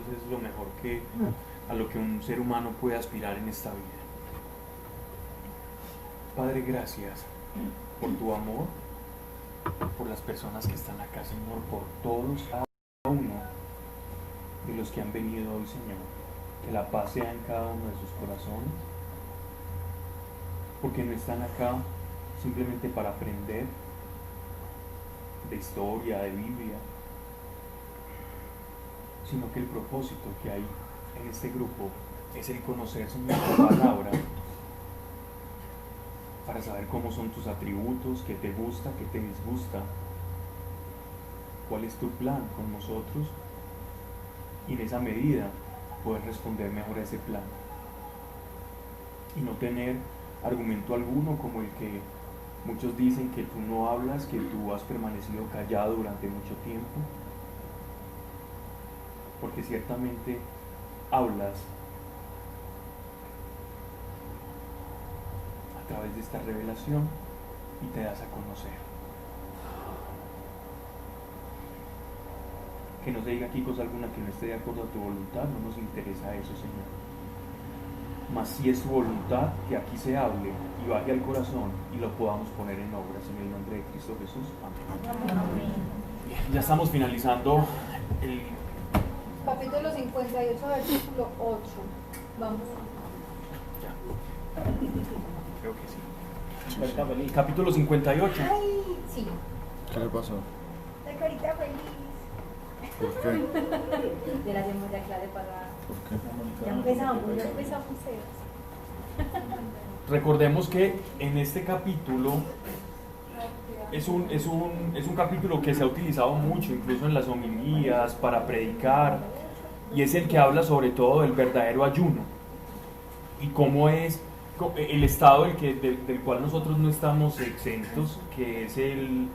es lo mejor a lo que un ser humano puede aspirar en esta vida. Padre, gracias por tu amor, por las personas que están acá, Señor, por todos, cada uno de los que han venido hoy, Señor. Que la paz sea en cada uno de sus corazones, porque no están acá simplemente para aprender de historia, de Biblia, sino que el propósito que hay en este grupo es el conocer, Señor, tu palabra, para saber cómo son tus atributos, qué te gusta, qué te disgusta, cuál es tu plan con nosotros, y en esa medida poder responder mejor a ese plan y no tener argumento alguno como el que muchos dicen, que tú no hablas, que tú has permanecido callado durante mucho tiempo, porque ciertamente hablas a través de esta revelación y te das a conocer. Que no se diga aquí cosa alguna que no esté de acuerdo a tu voluntad, no nos interesa eso, Señor. Mas si es tu voluntad, que aquí se hable y baje al corazón y lo podamos poner en obras en el nombre de Cristo Jesús. Amén. Bien, ya estamos finalizando el capítulo 58, versículo 8. Vamos. Ya. Creo que sí. Capítulo 58. Ay, sí. ¿Qué le pasó? La carita feliz. ¿Por qué? Ya la hacemos ya clave para. ¿Por qué? Ya empezamos. Recordemos que en este capítulo es un capítulo que se ha utilizado mucho, incluso en las homilías, para predicar, y es el que habla sobre todo del verdadero ayuno y cómo es el estado del cual nosotros no estamos exentos, que es el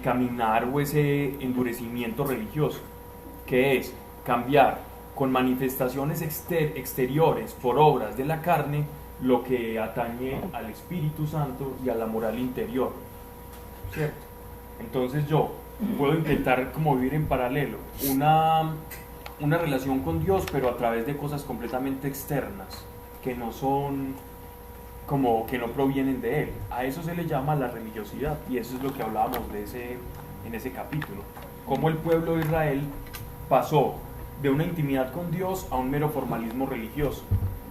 caminar o ese endurecimiento religioso, que es cambiar con manifestaciones exteriores por obras de la carne lo que atañe al Espíritu Santo y a la moral interior, ¿cierto? Entonces yo puedo intentar como vivir en paralelo una relación con Dios, pero a través de cosas completamente externas que no son como que no provienen de Él. A eso se le llama la religiosidad, y eso es lo que hablábamos en ese capítulo, cómo el pueblo de Israel pasó de una intimidad con Dios a un mero formalismo religioso,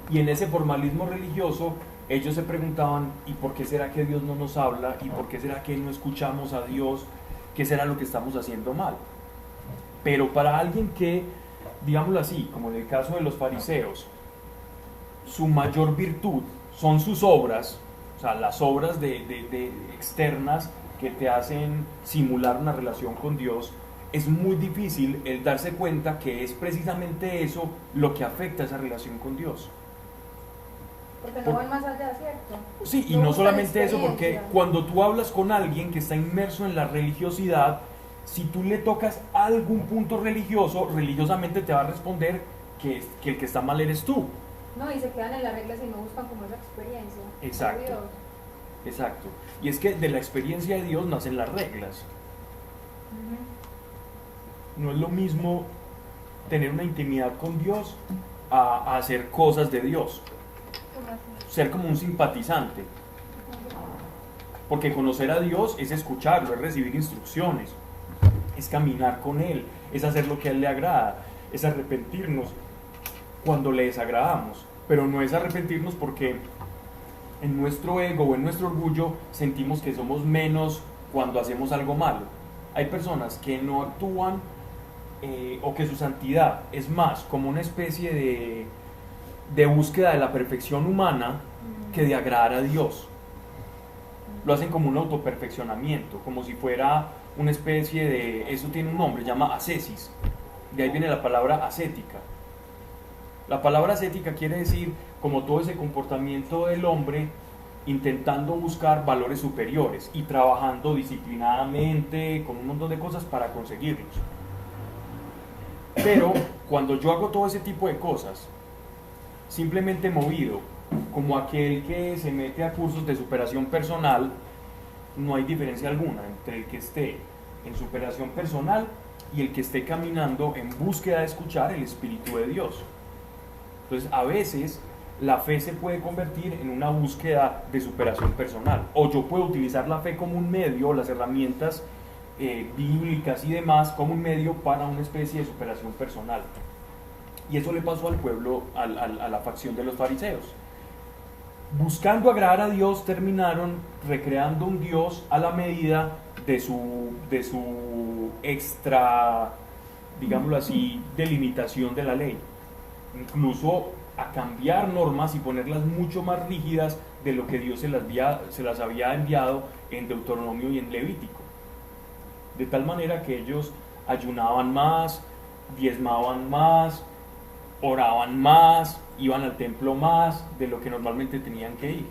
y en ese formalismo religioso ellos se preguntaban: ¿y por qué será que Dios no nos habla? ¿Y por qué será que no escuchamos a Dios? ¿Qué será lo que estamos haciendo mal? Pero para alguien que, digámoslo así, como en el caso de los fariseos, su mayor virtud son sus obras, o sea, las obras de externas que te hacen simular una relación con Dios, es muy difícil el darse cuenta que es precisamente eso lo que afecta esa relación con Dios. Porque no van más allá, ¿cierto? Sí, y no solamente eso, porque cuando tú hablas con alguien que está inmerso en la religiosidad, si tú le tocas algún punto religioso, religiosamente te va a responder que el que está mal eres tú. No, y se quedan en las reglas y no buscan como esa experiencia. Exacto, exacto. Y es que de la experiencia de Dios nacen las reglas. No es lo mismo tener una intimidad con Dios a hacer cosas de Dios. Ser como un simpatizante. Porque conocer a Dios es escucharlo, es recibir instrucciones, es caminar con Él, es hacer lo que a Él le agrada, es arrepentirnos cuando le desagradamos, pero no es arrepentirnos porque en nuestro ego o en nuestro orgullo sentimos que somos menos cuando hacemos algo malo. Hay personas que no actúan o que su santidad es más como una especie de búsqueda de la perfección humana que de agradar a Dios. Lo hacen como un autoperfeccionamiento, como si fuera una especie de, eso tiene un nombre, se llama ascesis, de ahí viene la palabra ascética. La palabra ascética quiere decir como todo ese comportamiento del hombre intentando buscar valores superiores y trabajando disciplinadamente con un montón de cosas para conseguirlos. Pero cuando yo hago todo ese tipo de cosas, simplemente movido como aquel que se mete a cursos de superación personal, no hay diferencia alguna entre el que esté en superación personal y el que esté caminando en búsqueda de escuchar el Espíritu de Dios. Entonces, a veces la fe se puede convertir en una búsqueda de superación personal, o yo puedo utilizar la fe como un medio, las herramientas bíblicas y demás, como un medio para una especie de superación personal. Y eso le pasó al pueblo, a la facción de los fariseos. Buscando agradar a Dios, terminaron recreando un Dios a la medida de su extra, digámoslo así, delimitación de la ley. Incluso a cambiar normas y ponerlas mucho más rígidas de lo que Dios se las había enviado en Deuteronomio y en Levítico. De tal manera que ellos ayunaban más, diezmaban más, oraban más, iban al templo más de lo que normalmente tenían que ir.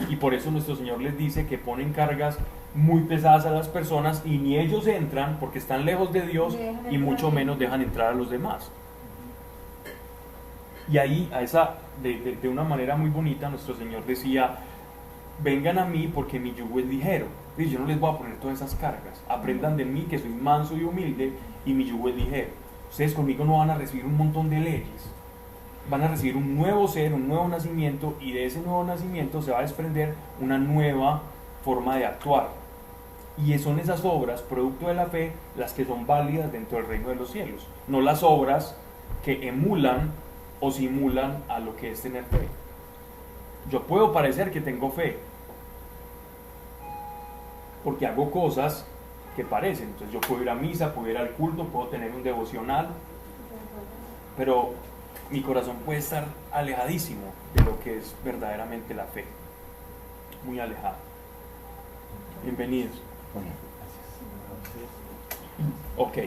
Y por eso nuestro Señor les dice que ponen cargas muy pesadas a las personas y ni ellos entran porque están lejos de Dios y mucho menos dejan entrar a los demás. Y ahí, de una manera muy bonita, nuestro Señor decía: vengan a mí porque mi yugo es ligero. Dice, yo no les voy a poner todas esas cargas. Aprendan de mí que soy manso y humilde y mi yugo es ligero. Ustedes conmigo no van a recibir un montón de leyes. Van a recibir un nuevo ser, un nuevo nacimiento, y de ese nuevo nacimiento se va a desprender una nueva forma de actuar. Y son esas obras, producto de la fe, las que son válidas dentro del reino de los cielos. No las obras que emulan o simulan a lo que es tener fe. Yo puedo parecer que tengo fe porque hago cosas que parecen. Entonces yo puedo ir a misa, puedo ir al culto, puedo tener un devocional, pero mi corazón puede estar alejadísimo de lo que es verdaderamente la fe. Muy alejado. Bienvenidos. Ok,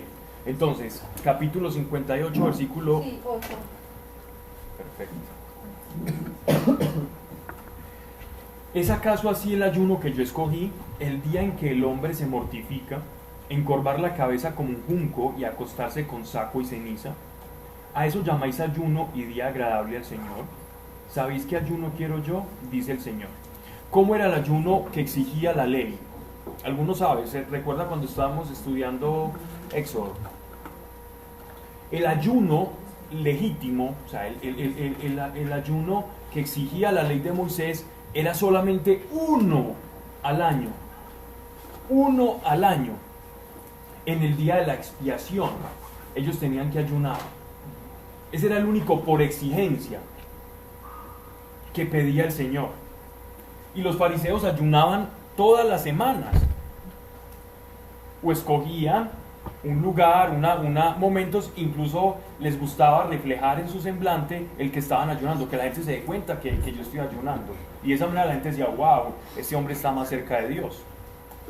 entonces, capítulo 58, versículo... Sí, 8. Perfecto. ¿Es acaso así el ayuno que yo escogí, el día en que el hombre se mortifica, encorvar la cabeza como un junco y acostarse con saco y ceniza? ¿A eso llamáis ayuno y día agradable al Señor? ¿Sabéis qué ayuno quiero yo? Dice el Señor. ¿Cómo era el ayuno que exigía la ley? Algunos saben, ¿se recuerda cuando estábamos estudiando Éxodo? El ayuno legítimo, o sea, el ayuno que exigía la ley de Moisés era solamente uno al año. Uno al año. En el día de la expiación, ellos tenían que ayunar. Ese era el único por exigencia que pedía el Señor. Y los fariseos ayunaban todas las semanas. O escogían un lugar, momentos, incluso les gustaba reflejar en su semblante el que estaban ayunando, que la gente se dé cuenta que yo estoy ayunando. Y de esa manera la gente decía, wow, ese hombre está más cerca de Dios.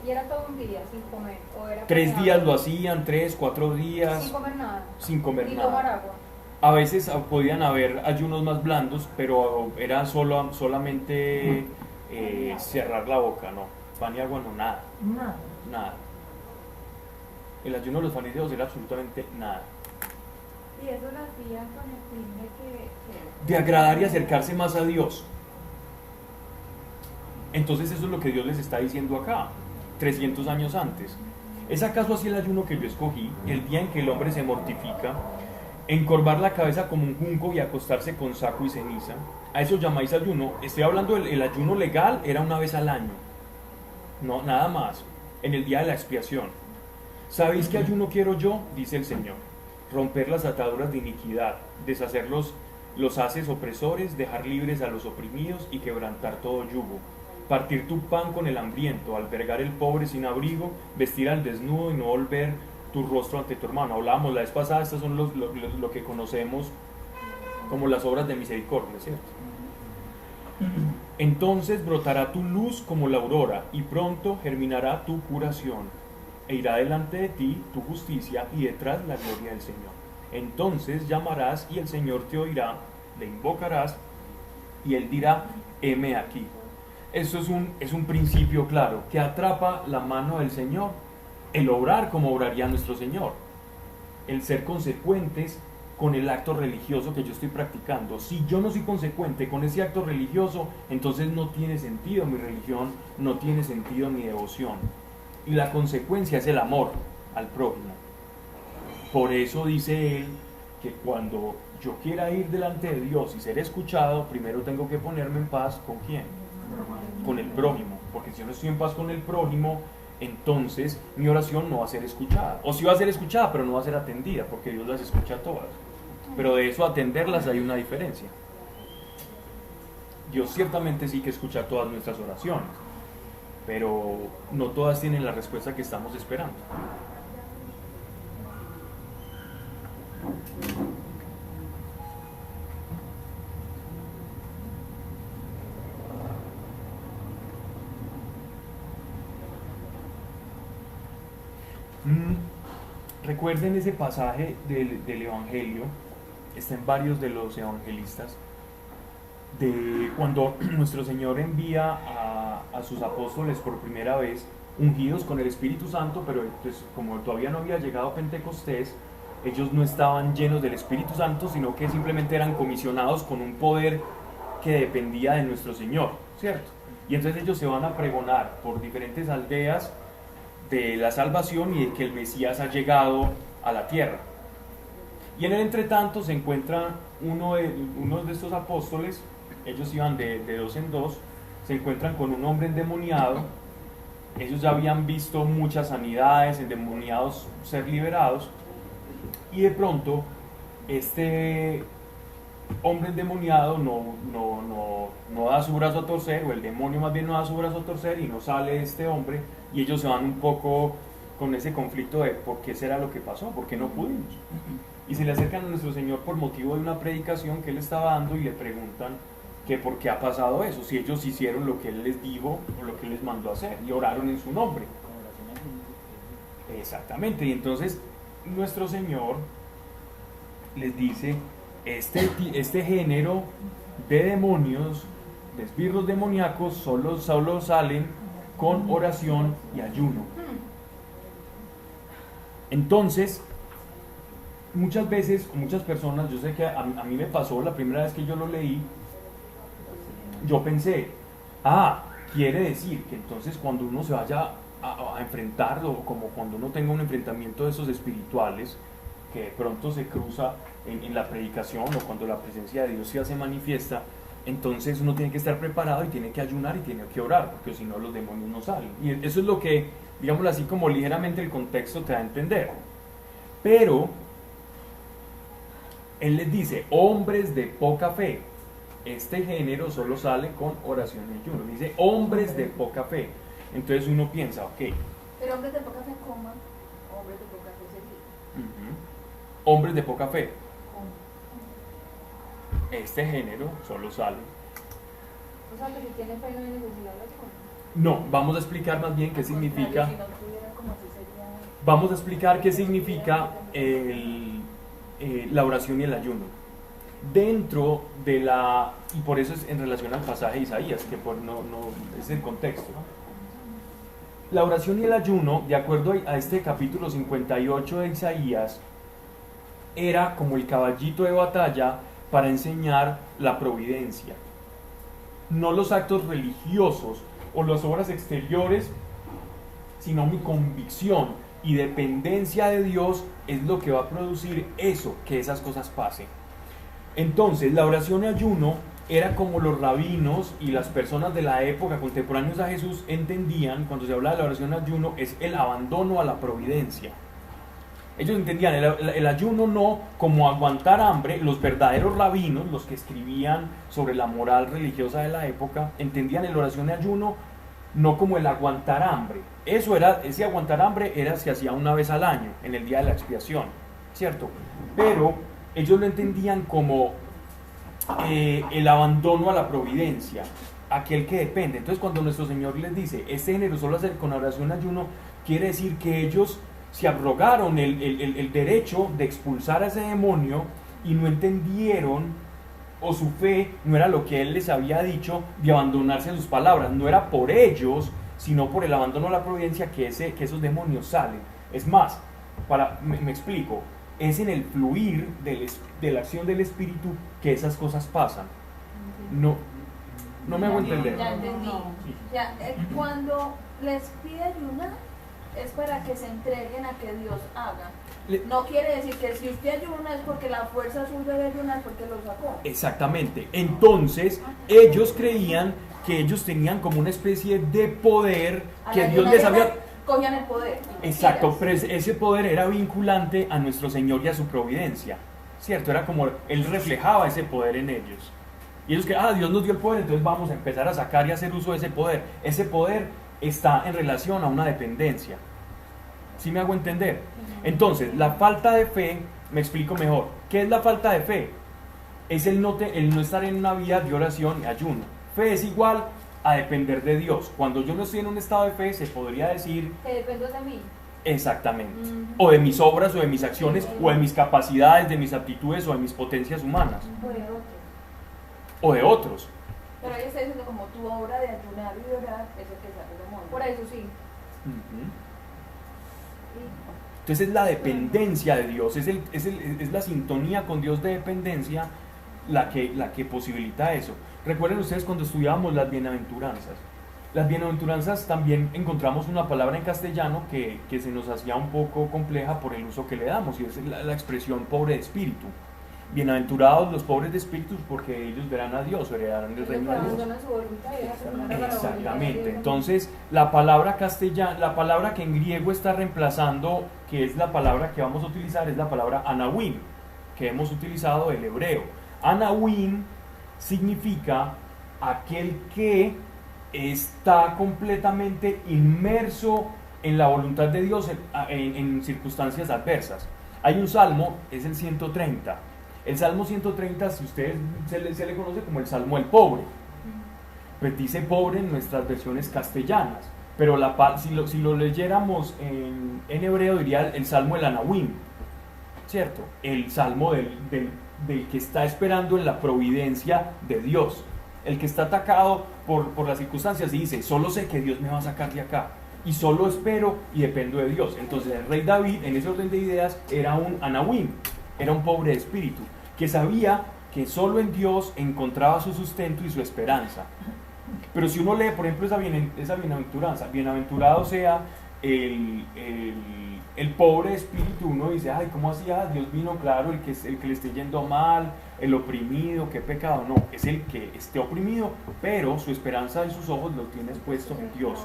¿Y era todo un día sin comer? ¿O era 3 días lo hacían, 3, 4 días. Sin comer nada. Sin comer Ni nada. tomar agua. A veces podían haber ayunos más blandos, pero era solamente cerrar la boca, no. Pan y agua, no, nada. Nada. El ayuno de los fariseos era absolutamente nada. Y eso lo hacían con el fin de De agradar y acercarse más a Dios. Entonces eso es lo que Dios les está diciendo acá, 300 años antes. ¿Es acaso así el ayuno que yo escogí, el día en que el hombre se mortifica, encorvar la cabeza como un junco y acostarse con saco y ceniza? ¿A eso llamáis ayuno? Estoy hablando del ayuno legal, era una vez al año. No, nada más, en el día de la expiación. ¿Sabéis qué ayuno quiero yo? Dice el Señor. Romper las ataduras de iniquidad, deshacer los haces opresores, dejar libres a los oprimidos y quebrantar todo yugo. Partir tu pan con el hambriento, albergar el pobre sin abrigo, vestir al desnudo y no volver tu rostro ante tu hermano. Hablábamos la vez pasada, estas son lo que conocemos como las obras de misericordia, ¿cierto? Entonces brotará tu luz como la aurora y pronto germinará tu curación e irá delante de ti tu justicia y detrás la gloria del Señor. Entonces llamarás y el Señor te oirá, le invocarás y él dirá, heme aquí. Eso es un principio claro que atrapa la mano del Señor, el obrar como obraría nuestro Señor, el ser consecuentes con el acto religioso que yo estoy practicando. Si yo no soy consecuente con ese acto religioso, entonces no tiene sentido mi religión, no tiene sentido mi devoción. Y la consecuencia es el amor al prójimo. Por eso dice él que cuando yo quiera ir delante de Dios y ser escuchado, primero tengo que ponerme en paz ¿con quién? Con el prójimo, porque si yo no estoy en paz con el prójimo, entonces mi oración no va a ser escuchada, o sí va a ser escuchada, pero no va a ser atendida, porque Dios las escucha todas, pero de eso a atenderlas hay una diferencia. Dios ciertamente sí que escucha todas nuestras oraciones, pero no todas tienen la respuesta que estamos esperando. Recuerden ese pasaje del Evangelio, está en varios de los evangelistas, de cuando nuestro Señor envía a sus apóstoles por primera vez, ungidos con el Espíritu Santo, pero pues, como todavía no había llegado Pentecostés, ellos no estaban llenos del Espíritu Santo, sino que simplemente eran comisionados con un poder que dependía de nuestro Señor, ¿cierto? Y entonces ellos se van a pregonar por diferentes aldeas de la salvación y de que el Mesías ha llegado a la tierra. Y en el entretanto se encuentra uno de estos apóstoles, ellos iban de dos en dos, se encuentran con un hombre endemoniado. Ellos ya habían visto muchas sanidades, endemoniados ser liberados, y de pronto este hombre endemoniado no da su brazo a torcer, o el demonio más bien no da su brazo a torcer, y no sale este hombre, y ellos se van un poco con ese conflicto de por qué será lo que pasó, por qué no pudimos. Y se le acercan a nuestro Señor por motivo de una predicación que él estaba dando y le preguntan que por qué ha pasado eso, si ellos hicieron lo que él les dijo o lo que él les mandó a hacer y oraron en su nombre. Exactamente, y entonces nuestro Señor les dice, este género de demonios, de espíritus demoníacos, solo salen con oración y ayuno. Entonces, muchas veces, muchas personas, yo sé que a mí me pasó la primera vez que yo lo leí, yo pensé, quiere decir que entonces cuando uno se vaya a enfrentarlo, como cuando uno tenga un enfrentamiento de esos espirituales, que de pronto se cruza en la predicación o cuando la presencia de Dios se hace manifiesta, entonces uno tiene que estar preparado y tiene que ayunar y tiene que orar, porque si no los demonios no salen. Y eso es lo que, digámoslo así, como ligeramente el contexto te da a entender. Pero él les dice, hombres de poca fe, este género solo sale con oración y ayuno. Dice, hombres de poca fe. Entonces uno piensa, ok. Pero hombres de poca fe, coma. Hombres de poca fe sería. Hombres de poca fe. Este género solo sale. O sea, que si tiene fe no hay necesidad de ayuno. No, vamos a explicar más bien qué significa. Vamos a explicar qué significa la oración y el ayuno. Dentro de la, y por eso es en relación al pasaje de Isaías, que no es el contexto. La oración y el ayuno, de acuerdo a este capítulo 58 de Isaías, era como el caballito de batalla para enseñar la providencia. No los actos religiosos o las obras exteriores, sino mi convicción y dependencia de Dios es lo que va a producir eso, que esas cosas pasen. Entonces, la oración y ayuno era como los rabinos y las personas de la época contemporáneos a Jesús entendían, cuando se habla de la oración y ayuno, es el abandono a la providencia. Ellos entendían el ayuno no como aguantar hambre. Los verdaderos rabinos, los que escribían sobre la moral religiosa de la época, entendían el oración y ayuno no como el aguantar hambre. Ese aguantar hambre se hacía una vez al año, en el día de la expiación, ¿cierto? Pero ellos lo entendían como el abandono a la providencia, aquel que depende. Entonces cuando nuestro Señor les dice, este género solo hacer con oración y ayuno, quiere decir que ellos se abrogaron el derecho de expulsar a ese demonio y no entendieron, o su fe no era lo que Él les había dicho de abandonarse a sus palabras. No era por ellos, sino por el abandono a la providencia que esos demonios salen. Es más, me explico, es en el fluir de la acción del Espíritu que esas cosas pasan. No me hago entender. Ya entendí. Ya, cuando les pide ayunar, es para que se entreguen a que Dios haga. Le- No quiere decir que si usted ayuna es porque la fuerza suya de ayunar es porque lo sacó. Exactamente. Entonces, ellos creían que ellos tenían como una especie de poder que Al Dios ayunar les había... cogían el poder. Exacto, pero ese poder era vinculante a nuestro Señor y a su providencia, ¿cierto? Era como, Él reflejaba ese poder en ellos. Y ellos que, Dios nos dio el poder, entonces vamos a empezar a sacar y hacer uso de ese poder. Ese poder está en relación a una dependencia. ¿Sí me hago entender? Entonces, la falta de fe, me explico mejor. ¿Qué es la falta de fe? Es el no estar en una vida de oración y ayuno. Fe es igual a depender de Dios. Cuando yo no estoy en un estado de fe, se podría decir Que depende de mí. exactamente, Ujú. o de mis obras, o de mis acciones, o de mis capacidades, de mis aptitudes, o de mis potencias humanas, Por el otro. o de otros. Pero ahí está diciendo como tu obra de ayunar y de orar es el que saca el amor. Por eso sí. Ujú. Entonces es la dependencia de Dios, es la sintonía con Dios de dependencia la que posibilita eso. Recuerden ustedes cuando estudiábamos las bienaventuranzas. Las bienaventuranzas también encontramos una palabra en castellano que se nos hacía un poco compleja por el uso que le damos, y es la expresión pobre de espíritu. Bienaventurados los pobres de espíritu porque ellos verán a Dios, o heredarán el reino de Dios. Abandona su voluntad y deja que haga la voluntad de Exactamente. Dios. Entonces, la palabra castellana, la palabra que en griego está reemplazando, que es la palabra que vamos a utilizar, es la palabra anawim, que hemos utilizado del hebreo. Anawim significa aquel que está completamente inmerso en la voluntad de Dios en circunstancias adversas. Hay un salmo, es el 130. El Salmo 130, si ustedes se le conoce como el Salmo del Pobre. Pues dice pobre en nuestras versiones castellanas, pero si lo leyéramos en hebreo diría el Salmo del Anawim, ¿cierto? El Salmo del que está esperando en la providencia de Dios, el que está atacado por las circunstancias y dice, solo sé que Dios me va a sacar de acá, y solo espero y dependo de Dios. Entonces el rey David, en ese orden de ideas, era un Anawim, era un pobre de espíritu, que sabía que solo en Dios encontraba su sustento y su esperanza. Pero si uno lee, por ejemplo, esa bienaventuranza, bienaventurado sea el pobre de espíritu, uno dice, ay, ¿cómo hacía? Dios vino, claro, el que le esté yendo mal, el oprimido, qué pecado. No, es el que esté oprimido, pero su esperanza y sus ojos los tienes puestos en Dios,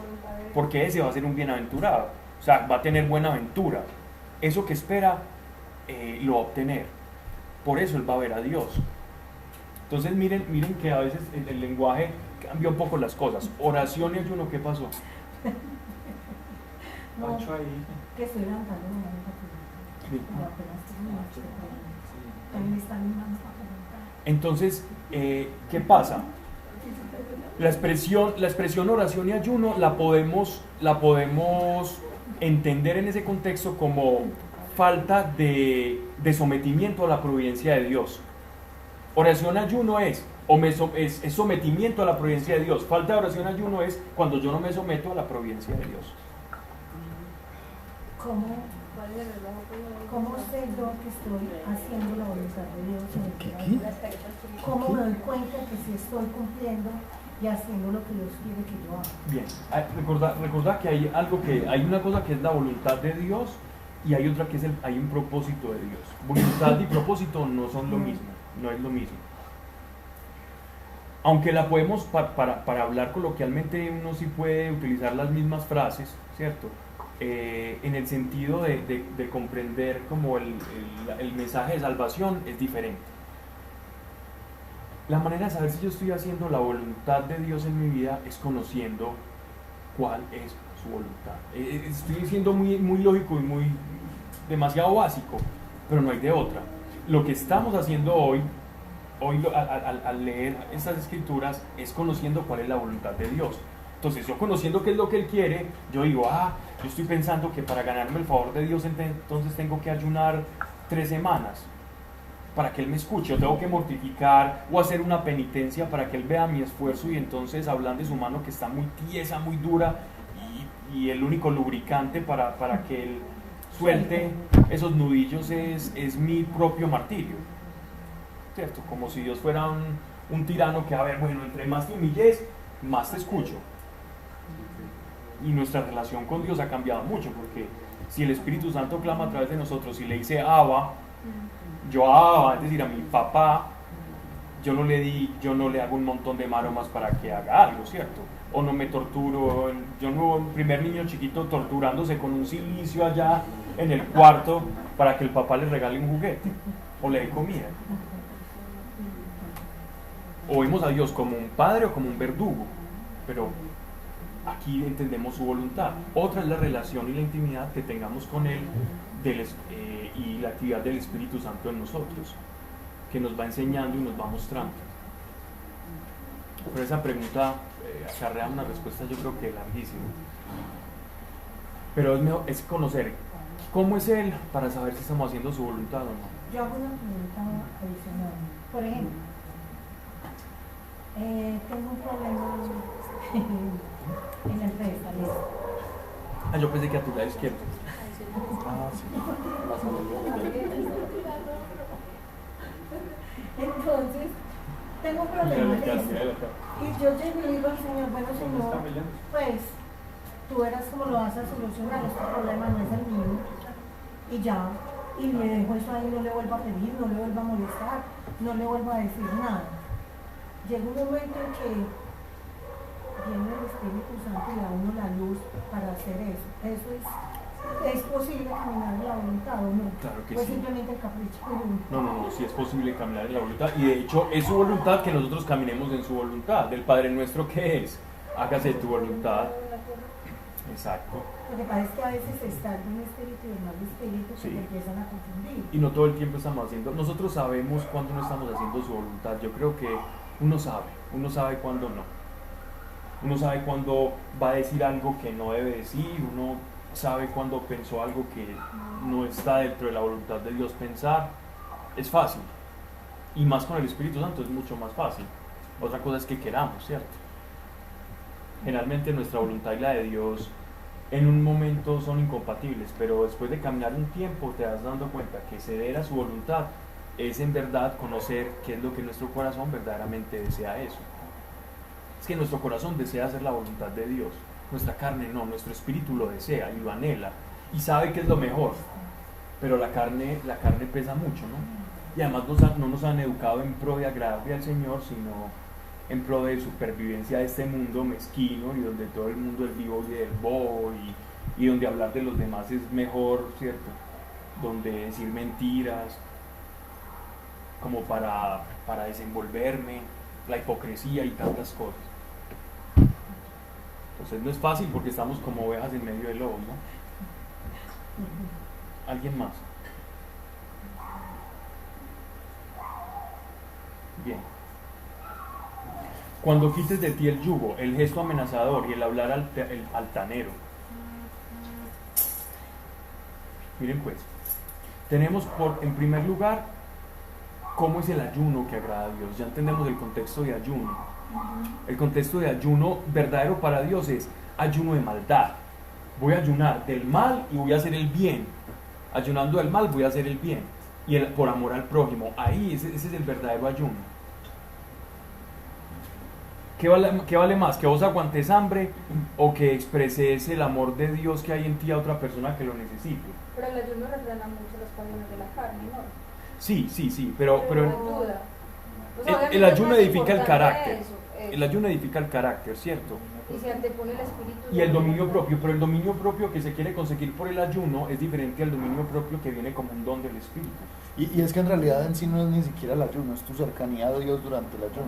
porque ese va a ser un bienaventurado, o sea, va a tener buena aventura. Eso que espera lo va a obtener, por eso él va a ver a Dios. Entonces miren que a veces el lenguaje cambia un poco las cosas. Oración y ayuno, ¿qué pasó? No, Pancho ahí. que estoy levantando la mano para Sí. pero apenas tengo una chica, también están en manos para preguntar. Entonces, ¿qué pasa? La expresión oración y ayuno la podemos entender en ese contexto como falta de sometimiento a la providencia de Dios. Oración y ayuno es sometimiento a la providencia de Dios. Falta de oración y ayuno es cuando yo no me someto a la providencia de Dios. ¿Cómo sé yo que estoy haciendo la voluntad de Dios en el día a día? ¿Cómo me doy cuenta que si estoy cumpliendo y haciendo lo que Dios quiere que yo haga? Bien, recordá que hay una cosa que es la voluntad de Dios y hay otra que hay un propósito de Dios. Voluntad y propósito no son lo mismo, no es lo mismo. Aunque la podemos, para hablar coloquialmente, uno sí puede utilizar las mismas frases, ¿cierto? En el sentido de comprender como el mensaje de salvación es diferente. La manera de saber si yo estoy haciendo la voluntad de Dios en mi vida es conociendo cuál es su voluntad. Estoy siendo muy lógico y demasiado básico, pero no hay de otra. Lo que estamos haciendo hoy al leer estas escrituras es conociendo cuál es la voluntad de Dios. Entonces yo conociendo qué es lo que Él quiere, yo digo, yo estoy pensando que para ganarme el favor de Dios entonces tengo que ayunar 3 semanas para que Él me escuche, o tengo que mortificar o hacer una penitencia para que Él vea mi esfuerzo, y entonces hablan de su mano que está muy tiesa, muy dura, y el único lubricante para que Él suelte esos nudillos es mi propio martirio, ¿cierto? Como si Dios fuera un tirano que, bueno, entre más te humilles, más te escucho. Y nuestra relación con Dios ha cambiado mucho, porque si el Espíritu Santo clama a través de nosotros y le dice Abba, yo a Abba, es decir, a mi papá, yo no le hago un montón de maromas para que haga algo, ¿cierto? O no me torturo, yo no, un primer niño chiquito torturándose con un silicio allá en el cuarto para que el papá le regale un juguete o le dé comida. O vemos a Dios como un padre o como un verdugo, pero aquí entendemos su voluntad. Otra es la relación y la intimidad que tengamos con Él y la actividad del Espíritu Santo en nosotros, que nos va enseñando y nos va mostrando. Pero esa pregunta acarrea una respuesta, yo creo que larguísima. Pero es conocer cómo es Él para saber si estamos haciendo su voluntad o no. Yo hago una pregunta adicional. Por ejemplo, tengo un problema en la empresa, ¿listo? Yo pensé que a tu lado izquierdo. Ah, sí. Entonces, tengo un problema, ¿listo? Y yo llego y le digo al Señor, bueno Señor, pues tú verás cómo lo vas a solucionar, este problema no es el mío. Y ya, y me dejo eso ahí, no le vuelvo a pedir, no le vuelvo a molestar, no le vuelvo a decir nada. Llega un momento en que viene el Espíritu Santo y da a uno la luz para hacer eso. ¿Es posible caminar en la voluntad o no? Claro que pues sí. simplemente el capricho de uno. No, sí es posible caminar en la voluntad, y de hecho es su voluntad que nosotros caminemos en su voluntad, del Padre nuestro que es, hágase tu voluntad. Exacto. Lo que pasa es que a veces está el buen espíritu y el mal espíritu que Sí. te empiezan a confundir. Y no todo el tiempo estamos haciendo, nosotros sabemos cuándo no estamos haciendo su voluntad. Yo creo que uno sabe cuándo no. Uno sabe cuándo va a decir algo que no debe decir, uno sabe cuándo pensó algo que no está dentro de la voluntad de Dios pensar. Es fácil, y más con el Espíritu Santo es mucho más fácil. Otra cosa es que queramos, ¿cierto? Generalmente nuestra voluntad y la de Dios en un momento son incompatibles, pero después de caminar un tiempo te vas dando cuenta que ceder a su voluntad es en verdad conocer qué es lo que nuestro corazón verdaderamente desea eso. Es que nuestro corazón desea hacer la voluntad de Dios, nuestra carne no, nuestro espíritu lo desea y lo anhela y sabe que es lo mejor, pero la carne pesa mucho, ¿no? Y además no nos han educado en pro de agradarle al Señor, sino en pro de supervivencia de este mundo mezquino y donde todo el mundo es vivo y del bobo y donde hablar de los demás es mejor, ¿cierto? Donde decir mentiras como para desenvolverme, la hipocresía y tantas cosas. Entonces no es fácil porque estamos como ovejas en medio del lobo, ¿no? ¿Alguien más? Bien. Cuando quites de ti el yugo, el gesto amenazador y el hablar altanero. Miren pues, tenemos en primer lugar cómo es el ayuno que agrada a Dios. Ya entendemos el contexto de ayuno. El contexto de ayuno verdadero para Dios es ayuno de maldad. Voy a ayunar del mal y voy a hacer el bien. Ayunando del mal voy a hacer el bien. Y por amor al prójimo. Ahí ese es el verdadero ayuno. ¿Qué vale más? ¿Que vos aguantes hambre o que expreses el amor de Dios que hay en ti a otra persona que lo necesite? Pero el ayuno refrena mucho los pasiones de la carne, ¿no? Sí, pero ayuda. O sea, el ayuno obviamente es edifica el importante carácter. eso. El ayuno edifica el carácter, ¿cierto? Y se antepone el espíritu. Y el dominio propio, pero el dominio propio que se quiere conseguir por el ayuno es diferente al dominio propio que viene como un don del Espíritu. Y es que en realidad en sí no es ni siquiera el ayuno, es tu cercanía a Dios durante el ayuno,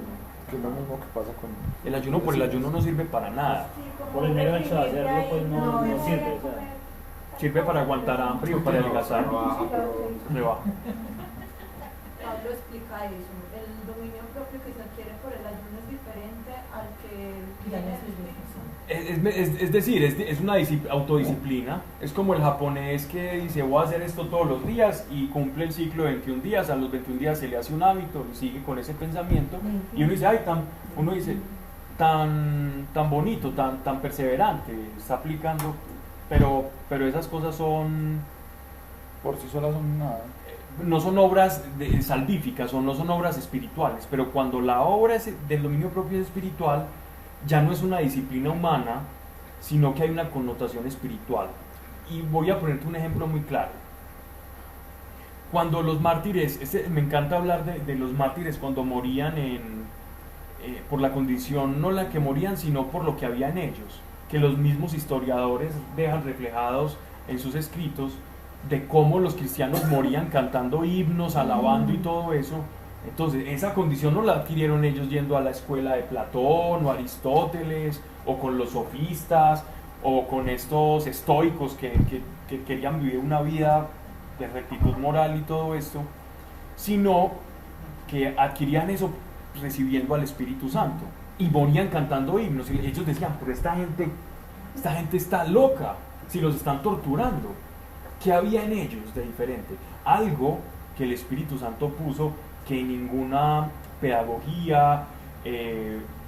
que es lo mismo que pasa con... El ayuno por el ayuno no sirve para nada. Por el mero hecho de hacerlo, pues no sirve. O sea, Sirve para aguantar hambre o para adelgazar. Rebaja. Pablo explica eso. El dominio propio que se adquiere por el ayuno es diferente al que tiene el espíritu. Es decir, es una autodisciplina. Es como el japonés que dice voy a hacer esto todos los días y cumple el ciclo de 21 días. A los 21 días se le hace un hábito y sigue con ese pensamiento. Y uno dice, tan bonito, tan perseverante, está aplicando. Pero esas cosas son... Por sí solas son nada. No son obras salvíficas o no son obras espirituales, pero cuando la obra del dominio propio es espiritual, ya no es una disciplina humana, sino que hay una connotación espiritual. Y voy a ponerte un ejemplo muy claro. Cuando los mártires, me encanta hablar de los mártires cuando morían por la condición, no la que morían, sino por lo que había en ellos, que los mismos historiadores dejan reflejados en sus escritos, de cómo los cristianos morían cantando himnos, alabando y todo eso. Entonces, esa condición no la adquirieron ellos yendo a la escuela de Platón o Aristóteles, o con los sofistas, o con estos estoicos que querían vivir una vida de rectitud moral y todo esto, sino que adquirían eso recibiendo al Espíritu Santo y morían cantando himnos. Y ellos decían, pero esta gente está loca, si los están torturando. ¿Qué había en ellos de diferente? Algo que el Espíritu Santo puso que ninguna pedagogía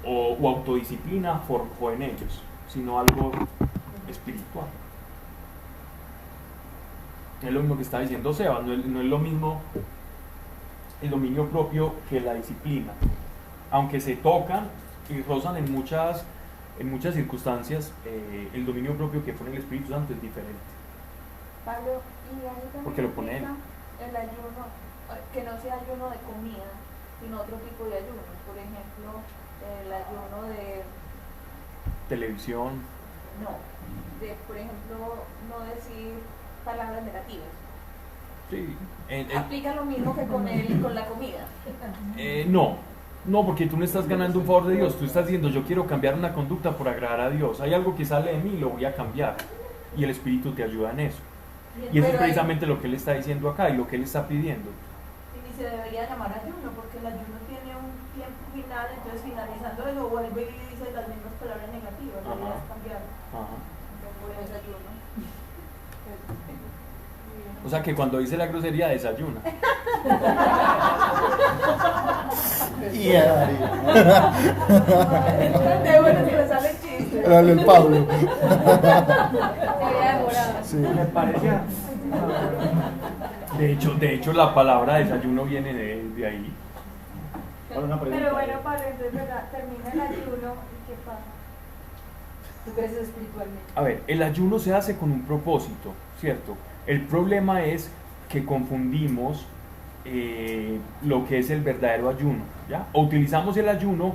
o autodisciplina forjó en ellos, sino algo espiritual. Es lo mismo que está diciendo Seba, no es lo mismo el dominio propio que la disciplina. Aunque se tocan y rozan en muchas circunstancias, el dominio propio que pone el Espíritu Santo es diferente. Pablo, y ahí también Porque lo pone él. el ayuno, que no sea ayuno de comida, sino otro tipo de ayunos. Por ejemplo, el ayuno de... Televisión. No, por ejemplo, no decir palabras negativas. Sí. Aplica lo mismo que con la comida. No, porque tú no estás ganando un favor de Dios, tú estás diciendo, yo quiero cambiar una conducta por agradar a Dios, hay algo que sale de mí, lo voy a cambiar, y el Espíritu te ayuda en eso. Y eso es precisamente lo que Él está diciendo acá y lo que Él está pidiendo. Y se debería llamar ayuno, porque el ayuno tiene un tiempo final, entonces finalizando eso vuelve y dice las mismas palabras negativas, deberías cambiarlo. Entonces por eso ayuno. O sea que cuando dice la grosería, desayuna. De bueno si le sale el chiste. Dale el Pablo. Se había demorado. Sí. Me parecía. De hecho la palabra desayuno viene de ahí. Ahora una pregunta. Pero bueno, Pablo, entonces ¿verdad? Termina el ayuno y ¿qué pasa? ¿Tú creces espiritualmente? A ver, el ayuno se hace con un propósito, ¿cierto? El problema es que confundimos lo que es el verdadero ayuno, ¿ya? O utilizamos el ayuno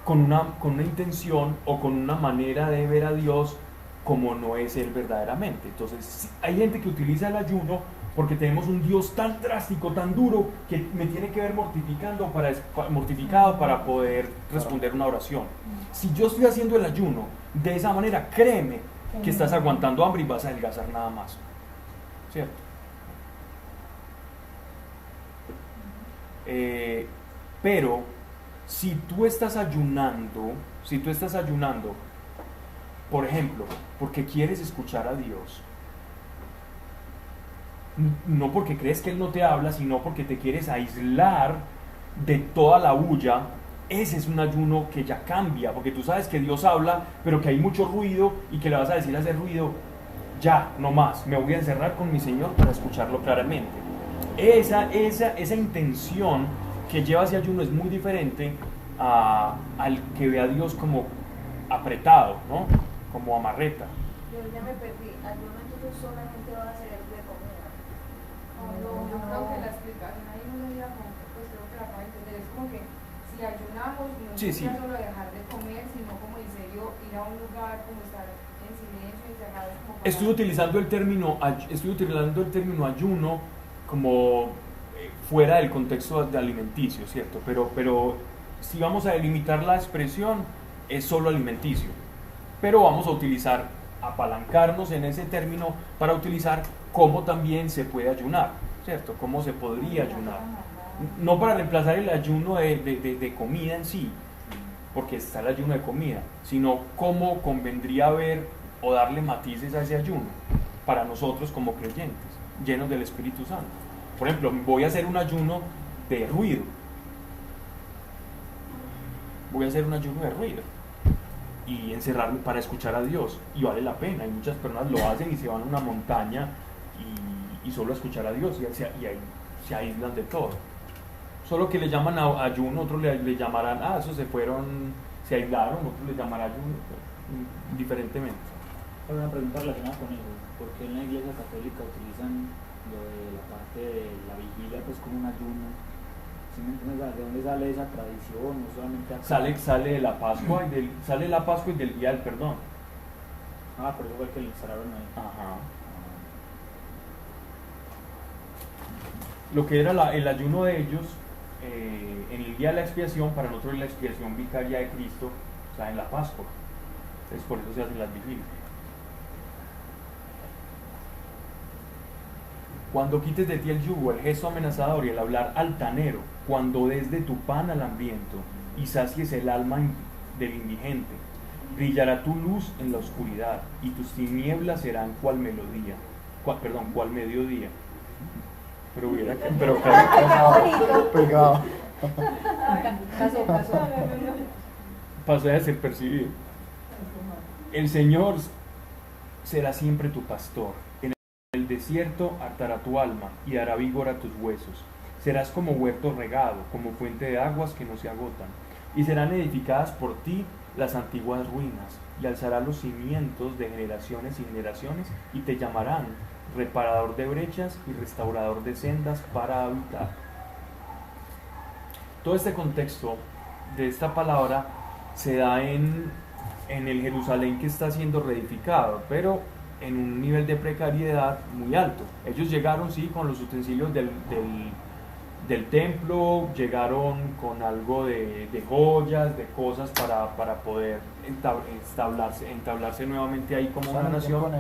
con una intención o con una manera de ver a Dios como no es Él verdaderamente. Entonces, hay gente que utiliza el ayuno porque tenemos un Dios tan drástico, tan duro, que me tiene que ver mortificado para poder responder una oración. Si yo estoy haciendo el ayuno de esa manera, créeme que estás aguantando hambre y vas a adelgazar nada más, ¿cierto? Pero si tú estás ayunando, por ejemplo, porque quieres escuchar a Dios, no porque crees que Él no te habla, sino porque te quieres aislar de toda la bulla, ese es un ayuno que ya cambia, porque tú sabes que Dios habla, pero que hay mucho ruido y que le vas a decir a ese ruido, ya, no más, me voy a encerrar con mi Señor para escucharlo claramente. Esa intención que lleva ese ayuno es muy diferente al que ve a Dios como apretado, ¿no? Como amarreta. Yo ya me perdí. Ayuno entonces solamente va a ser de comida. Yo creo que la explicación ahí no sería como, pues creo que la acabo de entender, es como que si ayunamos no Sí, es sí. solo dejar de comer, sino como en serio ir a un lugar, como estar en silencio, encerrados, como para... Estoy utilizando el término ayuno como fuera del contexto de alimenticio, ¿cierto? Pero si vamos a delimitar la expresión, es solo alimenticio. Pero vamos a apalancarnos en ese término para utilizar cómo también se puede ayunar, ¿cierto? Cómo se podría ayunar. No para reemplazar el ayuno de comida en sí, porque está el ayuno de comida, sino cómo convendría ver o darle matices a ese ayuno para nosotros como creyentes, llenos del Espíritu Santo. Por ejemplo, voy a hacer un ayuno de ruido. Voy a hacer un ayuno de ruido y encerrarme para escuchar a Dios, y vale la pena. Y muchas personas lo hacen y se van a una montaña y solo a escuchar a Dios, y ahí se aíslan de todo. Solo que le llaman a ayuno, otros le llamarán, esos se aislaron, otros le llamarán ayuno, diferentemente. Una pregunta relacionada con eso, ¿por qué en la iglesia católica utilizan lo de la parte de la vigilia pues como un ayuno? ¿Sí me entiendes? ¿De dónde sale esa tradición? No solamente acá. Sale de la Pascua sale la Pascua y del día del perdón. Ah, por eso fue que lo instalaron ahí. Ajá. Lo que era el ayuno de ellos en el día de la expiación, para nosotros es la expiación vicaria de Cristo, o sea, en la Pascua. Entonces por eso se hacen las vigilias. Cuando quites de ti el yugo, el gesto amenazador y el hablar altanero, cuando des de tu pan al hambriento y sacies el alma del indigente, brillará tu luz en la oscuridad y tus tinieblas serán cual mediodía. Pero hubiera que... Pegado. Pasó a ser percibido. El Señor será siempre tu pastor. En el desierto hartará tu alma y dará vigor a tus huesos. Serás como huerto regado, como fuente de aguas que no se agotan. Y serán edificadas por ti las antiguas ruinas, y alzará los cimientos de generaciones y generaciones, y te llamarán reparador de brechas y restaurador de sendas para habitar. Todo este contexto de esta palabra se da en el Jerusalén que está siendo reedificado, pero en un nivel de precariedad muy alto. Ellos llegaron, sí, con los utensilios del templo, llegaron con algo de joyas, de cosas para poder entablarse nuevamente ahí como una nación.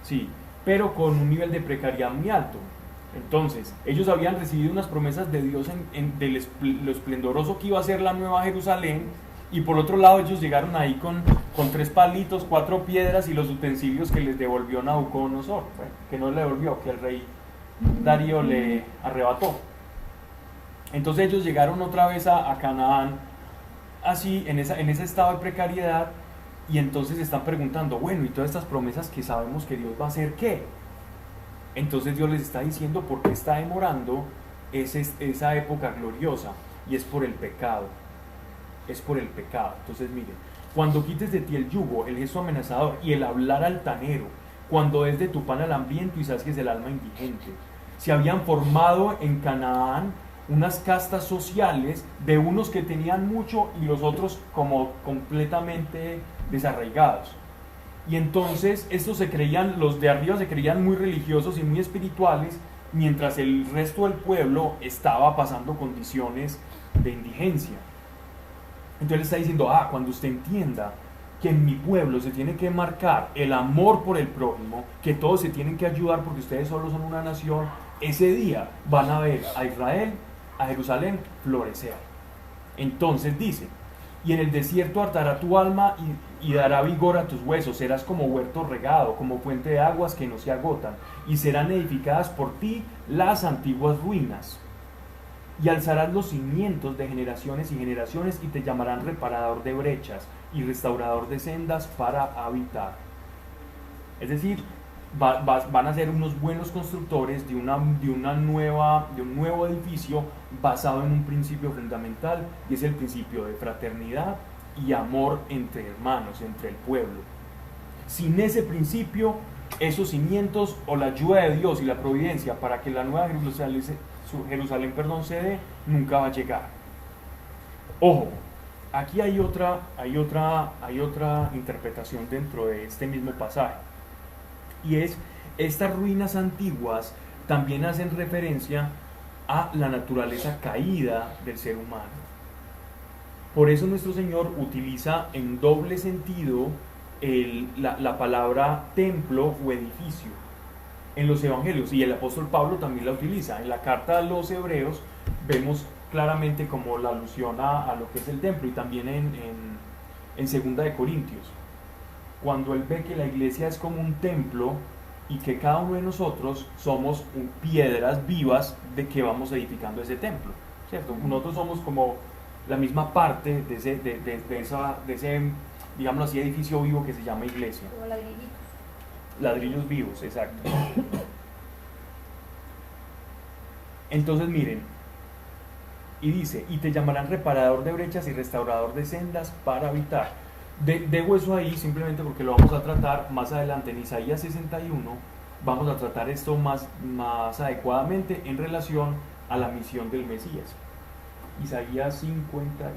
Sí, pero con un nivel de precariedad muy alto. Entonces, ellos habían recibido unas promesas de Dios de lo esplendoroso que iba a ser la nueva Jerusalén, y por otro lado ellos llegaron ahí con 3 palitos, 4 piedras y los utensilios que les devolvió Nabucodonosor, que no le devolvió, que el rey Darío le arrebató. Entonces ellos llegaron otra vez a Canaán, así, en ese estado de precariedad, y entonces están preguntando, bueno, y todas estas promesas que sabemos que Dios va a hacer, ¿qué? Entonces Dios les está diciendo por qué está demorando esa época gloriosa, y es por el pecado. Es por el pecado. Entonces miren, cuando quites de ti el yugo, el gesto amenazador y el hablar altanero, cuando des de tu pan al hambriento y sacies el alma indigente. Se habían formado en Canaán unas castas sociales de unos que tenían mucho y los otros como completamente desarraigados. Y entonces estos los de arriba se creían muy religiosos y muy espirituales, mientras el resto del pueblo estaba pasando condiciones de indigencia. Entonces le está diciendo, cuando usted entienda que en mi pueblo se tiene que marcar el amor por el prójimo, que todos se tienen que ayudar porque ustedes solo son una nación, ese día van a ver a Israel, a Jerusalén florecer. Entonces dice, y en el desierto hartará tu alma y dará vigor a tus huesos, serás como huerto regado, como fuente de aguas que no se agotan, y serán edificadas por ti las antiguas ruinas. Y alzarás los cimientos de generaciones y generaciones, y te llamarán reparador de brechas y restaurador de sendas para habitar. Es decir, van a ser unos buenos constructores de un nuevo edificio basado en un principio fundamental, y es el principio de fraternidad y amor entre hermanos, entre el pueblo. Sin ese principio, esos cimientos o la ayuda de Dios y la providencia para que la nueva Jerusalén se dé, nunca va a llegar. Ojo, aquí hay otra interpretación dentro de este mismo pasaje, y es, estas ruinas antiguas también hacen referencia a la naturaleza caída del ser humano. Por eso nuestro Señor utiliza en doble sentido la palabra templo o edificio en los evangelios, y el apóstol Pablo también la utiliza. En la carta a los Hebreos vemos claramente como la alusión a lo que es el templo, y también en Segunda de Corintios, cuando él ve que la iglesia es como un templo y que cada uno de nosotros somos piedras vivas de que vamos edificando ese templo, ¿cierto? Nosotros somos como la misma parte de ese, digámoslo así, edificio vivo que se llama iglesia. Como ladrillitos. Ladrillos vivos, exacto. Entonces miren, y dice, y te llamarán reparador de brechas y restaurador de sendas para habitar. Dejo eso ahí simplemente porque lo vamos a tratar más adelante en Isaías 61. Vamos a tratar esto más adecuadamente en relación a la misión del Mesías. Isaías 59.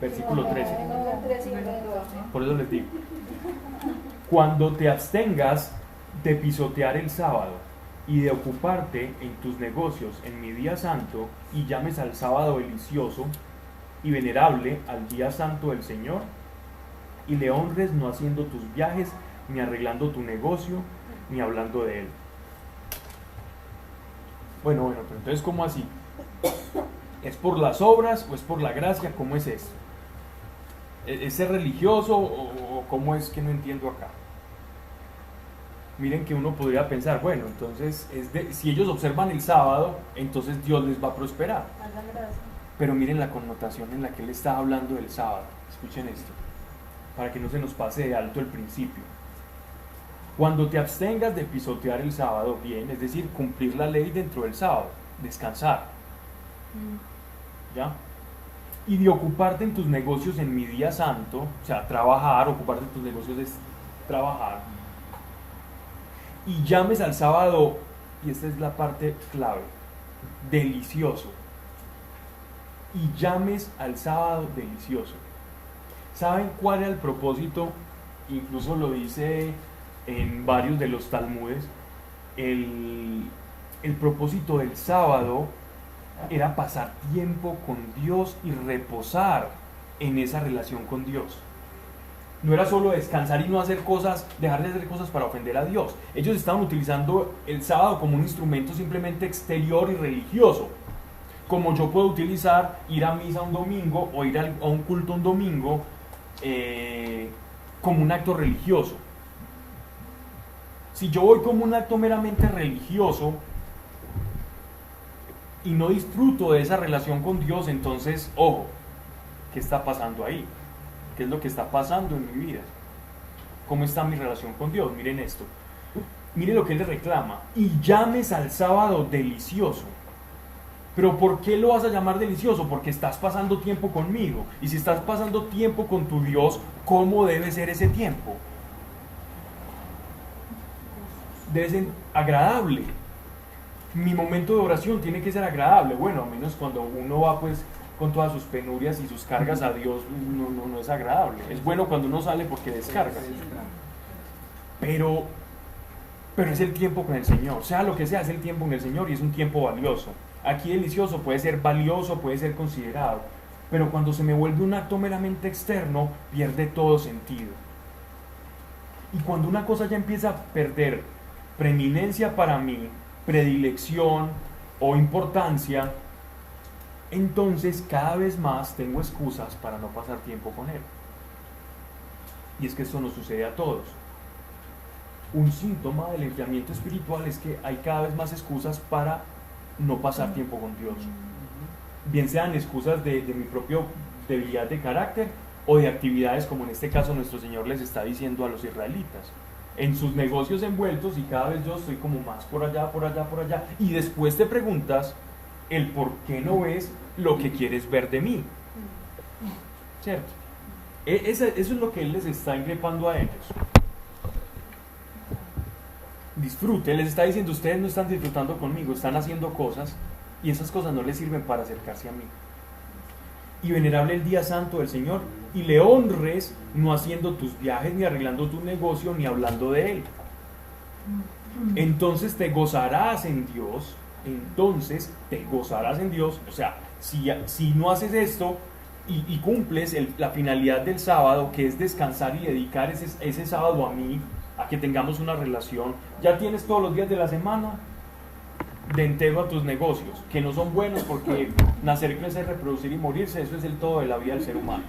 Versículo 13. Por eso les digo. Cuando te abstengas de pisotear el sábado y de ocuparte en tus negocios en mi día santo, y llames al sábado delicioso y venerable al día santo del Señor, y le honres no haciendo tus viajes, ni arreglando tu negocio, ni hablando de él. Bueno, pero entonces, ¿cómo así? ¿Es por las obras o es por la gracia? ¿Cómo es esto? ¿Es ser religioso o cómo es que no entiendo acá? Miren que uno podría pensar, bueno, entonces si ellos observan el sábado, entonces Dios les va a prosperar. Pero miren la connotación en la que él está hablando del sábado. Escuchen esto, para que no se nos pase de alto el principio. Cuando te abstengas de pisotear el sábado, bien, es decir, cumplir la ley dentro del sábado, descansar, ¿ya? Y de ocuparte en tus negocios en mi día santo, o sea, trabajar, ocuparte en tus negocios es trabajar, y llames al sábado, y esta es la parte clave, delicioso, y llames al sábado delicioso. ¿Saben cuál era el propósito? Incluso lo dice en varios de los talmudes. El propósito del sábado era pasar tiempo con Dios y reposar en esa relación con Dios. No era solo descansar y no hacer cosas, dejar de hacer cosas para ofender a Dios. Ellos estaban utilizando el sábado como un instrumento simplemente exterior y religioso. Como yo puedo utilizar ir a misa un domingo o ir a un culto un domingo como un acto religioso. Si yo voy como un acto meramente religioso y no disfruto de esa relación con Dios, entonces, ojo, ¿qué está pasando ahí? ¿Qué es lo que está pasando en mi vida? ¿Cómo está mi relación con Dios? Miren esto. Miren lo que él le reclama. Y llames al sábado delicioso. ¿Pero por qué lo vas a llamar delicioso? Porque estás pasando tiempo conmigo. Y si estás pasando tiempo con tu Dios, ¿cómo debe ser ese tiempo? Debe ser agradable. Mi momento de oración tiene que ser agradable. Bueno, a menos cuando uno va pues con todas sus penurias y sus cargas a Dios, no es agradable. Es bueno cuando uno sale porque descarga. Pero es el tiempo con el Señor. Sea lo que sea, es el tiempo con el Señor y es un tiempo valioso. Aquí delicioso puede ser valioso, puede ser considerado. Pero cuando se me vuelve un acto meramente externo, pierde todo sentido. Y cuando una cosa ya empieza a perder preeminencia para mí, predilección o importancia, entonces cada vez más tengo excusas para no pasar tiempo con él. Y es que esto nos sucede a todos. Un síntoma del enfriamiento espiritual es que hay cada vez más excusas para no pasar tiempo con Dios. Bien sean excusas de mi propia debilidad de carácter o de actividades como en este caso nuestro Señor les está diciendo a los israelitas. En sus negocios envueltos y cada vez yo estoy como más por allá, por allá, por allá. Y después te preguntas el por qué no ves lo que quieres ver de mí. ¿Cierto? Eso es lo que Él les está increpando a ellos. Disfrute, les está diciendo, ustedes no están disfrutando conmigo, están haciendo cosas y esas cosas no les sirven para acercarse a mí. Y venerable el día santo del Señor, y le honres no haciendo tus viajes, ni arreglando tu negocio, ni hablando de él. Entonces te gozarás en Dios, o sea, si no haces esto y cumples la finalidad del sábado, que es descansar y dedicar ese sábado a mí, a que tengamos una relación, ya tienes todos los días de la semana de entero a tus negocios, que no son buenos porque nacer, crecer, reproducir y morirse, eso es el todo de la vida del ser humano.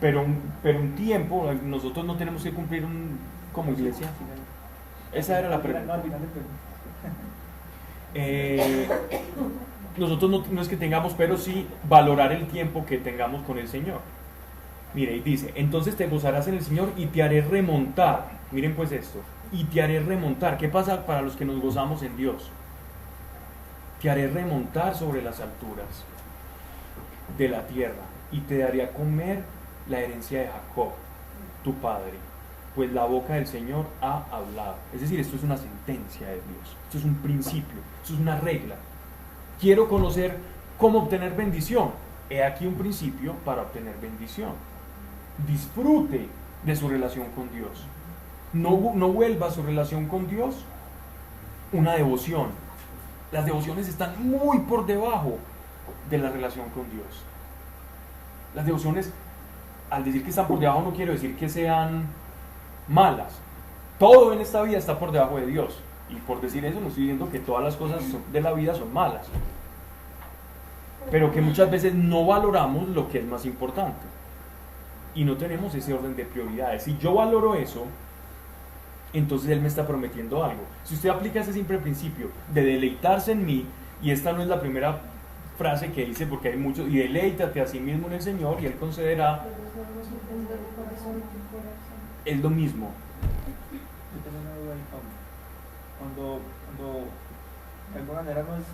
Pero un tiempo, nosotros no tenemos que cumplir como iglesia. Esa era la pregunta. Nosotros no es que tengamos, pero sí valorar el tiempo que tengamos con el Señor. Mire, y dice, entonces te gozarás en el Señor y te haré remontar. Miren pues esto, y te haré remontar. ¿Qué pasa para los que nos gozamos en Dios? te haré remontar sobre las alturas de la tierra y te daré a comer la herencia de Jacob, tu padre, pues la boca del Señor ha hablado. Es decir, esto es una sentencia de Dios, esto es un principio, esto es una regla. Quiero conocer cómo obtener bendición. He aquí un principio para obtener bendición. Disfrute de su relación con Dios. No vuelva a su relación con Dios una devoción. Las devociones están muy por debajo de la relación con Dios. Las devociones, al decir que están por debajo, no quiero decir que sean malas. Todo en esta vida está por debajo de Dios. Y por decir eso no estoy diciendo que todas las cosas de la vida son malas, pero que muchas veces no valoramos lo que es más importante y no tenemos ese orden de prioridades. Si yo valoro eso, entonces Él me está prometiendo algo. Si usted aplica ese simple principio de deleitarse en mí, y esta no es la primera frase que dice, porque hay muchos, y deleítate a sí mismo en el Señor y Él concederá, es lo mismo. Yo tengo una duda ahí, Pablo. Cuando de alguna manera no es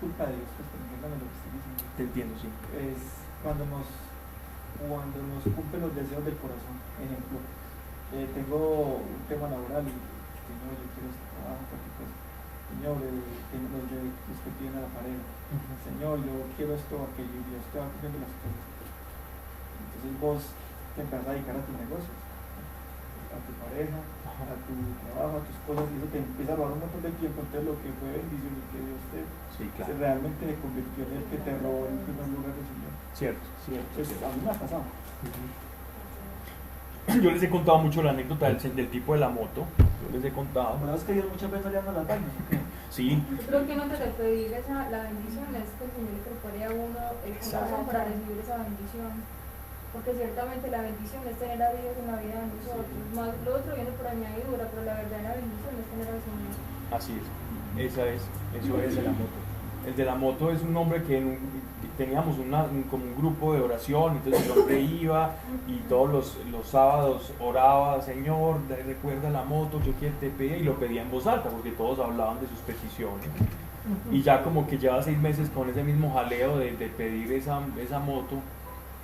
culpa de Dios, pues entiéndame lo que estoy diciendo. Te entiendo, sí. Es cuando nos cumplen los deseos del corazón. Ejemplo, tengo un tema laboral y Señor, yo quiero este trabajo porque pues, Señor, los que piden a la pareja, Señor, yo quiero esto, aquello, y Dios te va cumpliendo las cosas. Entonces vos te empezás a dedicar a tus negocios, a tu pareja, a tu trabajo, a tus cosas, y eso te empieza a robar un montón de tiempo. Entonces lo que fue bendición y que Dios te realmente se convirtió en el que te robó en primer lugar del Señor. Cierto. Pues a mí me ha pasado. Yo les he contado mucho la anécdota del tipo de la moto. Yo les he contado. Bueno, es que Dios muchas veces le anda las vainas. Sí. Yo creo que antes de pedir la bendición es que el Señor le prepare a uno el corazón para recibir esa bendición. Porque ciertamente la bendición es tener a Dios en la vida de nosotros. Más lo otro viene por añadidura, pero la verdadera bendición es tener al Señor. Así es. Eso es de la moto. El de la moto es un hombre que teníamos como un grupo de oración, entonces el hombre iba y todos los sábados oraba, Señor, recuerda la moto, yo quiero te pedía, y lo pedía en voz alta porque todos hablaban de sus peticiones. Y ya como que lleva 6 meses con ese mismo jaleo de pedir esa moto,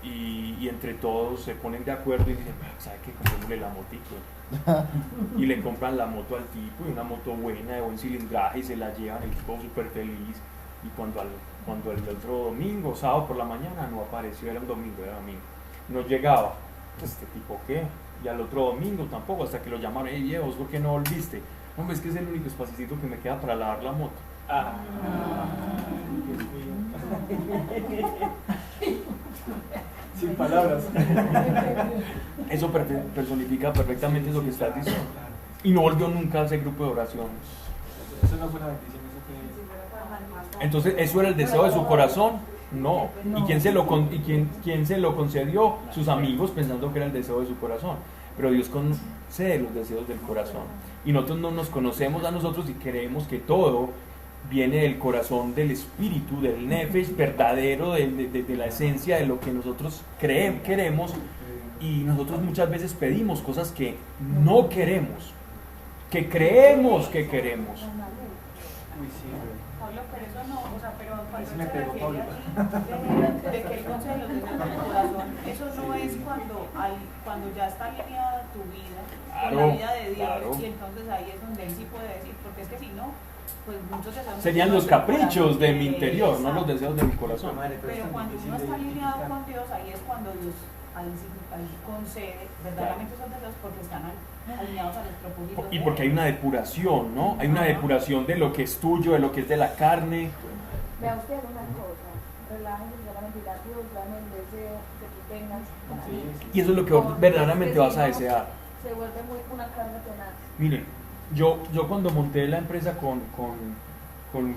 y entre todos se ponen de acuerdo y dicen, ¿sabe qué? Comprémosle la motico. Y le compran la moto al tipo, y una moto buena, de buen cilindraje, y se la llevan, el tipo súper feliz. Y cuando el otro domingo, sábado por la mañana, no apareció, era domingo, no llegaba. ¿Este tipo qué? Y al otro domingo tampoco, hasta que lo llamaron, hey, ¿vos por qué no volviste? Hombre, es que es el único espacito que me queda para lavar la moto. Sin palabras. Eso personifica perfectamente lo que estás diciendo. Y no volvió nunca a ese grupo de oración. Eso no fue una bendición, eso fue... Entonces, ¿eso era el deseo de su corazón? No. ¿Y quién se lo concedió? Sus amigos, pensando que era el deseo de su corazón. Pero Dios concede los deseos del corazón. Y nosotros no nos conocemos a nosotros y creemos que todo viene del corazón, del espíritu, del nefesh verdadero, de la esencia de lo que nosotros queremos. Y nosotros muchas veces pedimos cosas que no queremos, que creemos que queremos. Pablo, pero eso no, o sea, pero cuando se pegó, refiere aquí de que Él concede los deseos del corazón, eso no es cuando ya está alineada tu vida con la vida de Dios, y entonces ahí es donde Él sí puede decir, porque es que si no, pues muchos deseos serían los caprichos de mi interior, no los deseos de mi corazón. Pero cuando uno está alineado con Dios, ahí es cuando Dios ahí concede verdaderamente esos deseos, porque están alineados a los propósitos. Y porque hay una depuración, ¿no? Hay una depuración de lo que es tuyo, de lo que es de la carne. Vea usted una cosa, relájense, solamente dirá Dios, dame el deseo que tú tengas. Y eso es lo que verdaderamente vas a desear. Se vuelve una carne tenaz. Miren, yo cuando monté la empresa con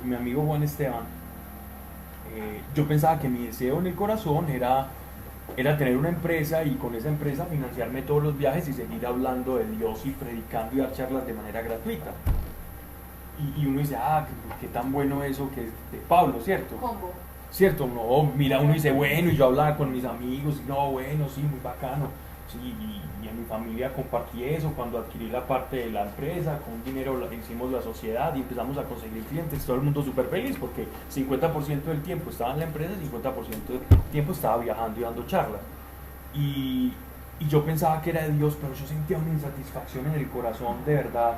mi amigo Juan Esteban, yo pensaba que mi deseo en el corazón era tener una empresa y con esa empresa financiarme todos los viajes y seguir hablando de Dios y predicando y dar charlas de manera gratuita. Y uno dice, qué tan bueno eso que es de Pablo, ¿cierto? ¿Cómo? ¿Cierto? No, mira, uno dice, bueno, y yo hablaba con mis amigos, y no, bueno, sí, muy bacano. Sí, y en mi familia compartí eso cuando adquirí la parte de la empresa, con dinero hicimos la sociedad y empezamos a conseguir clientes, todo el mundo súper feliz porque 50% del tiempo estaba en la empresa y 50% del tiempo estaba viajando y dando charlas. Y yo pensaba que era de Dios, pero yo sentía una insatisfacción en el corazón, de verdad.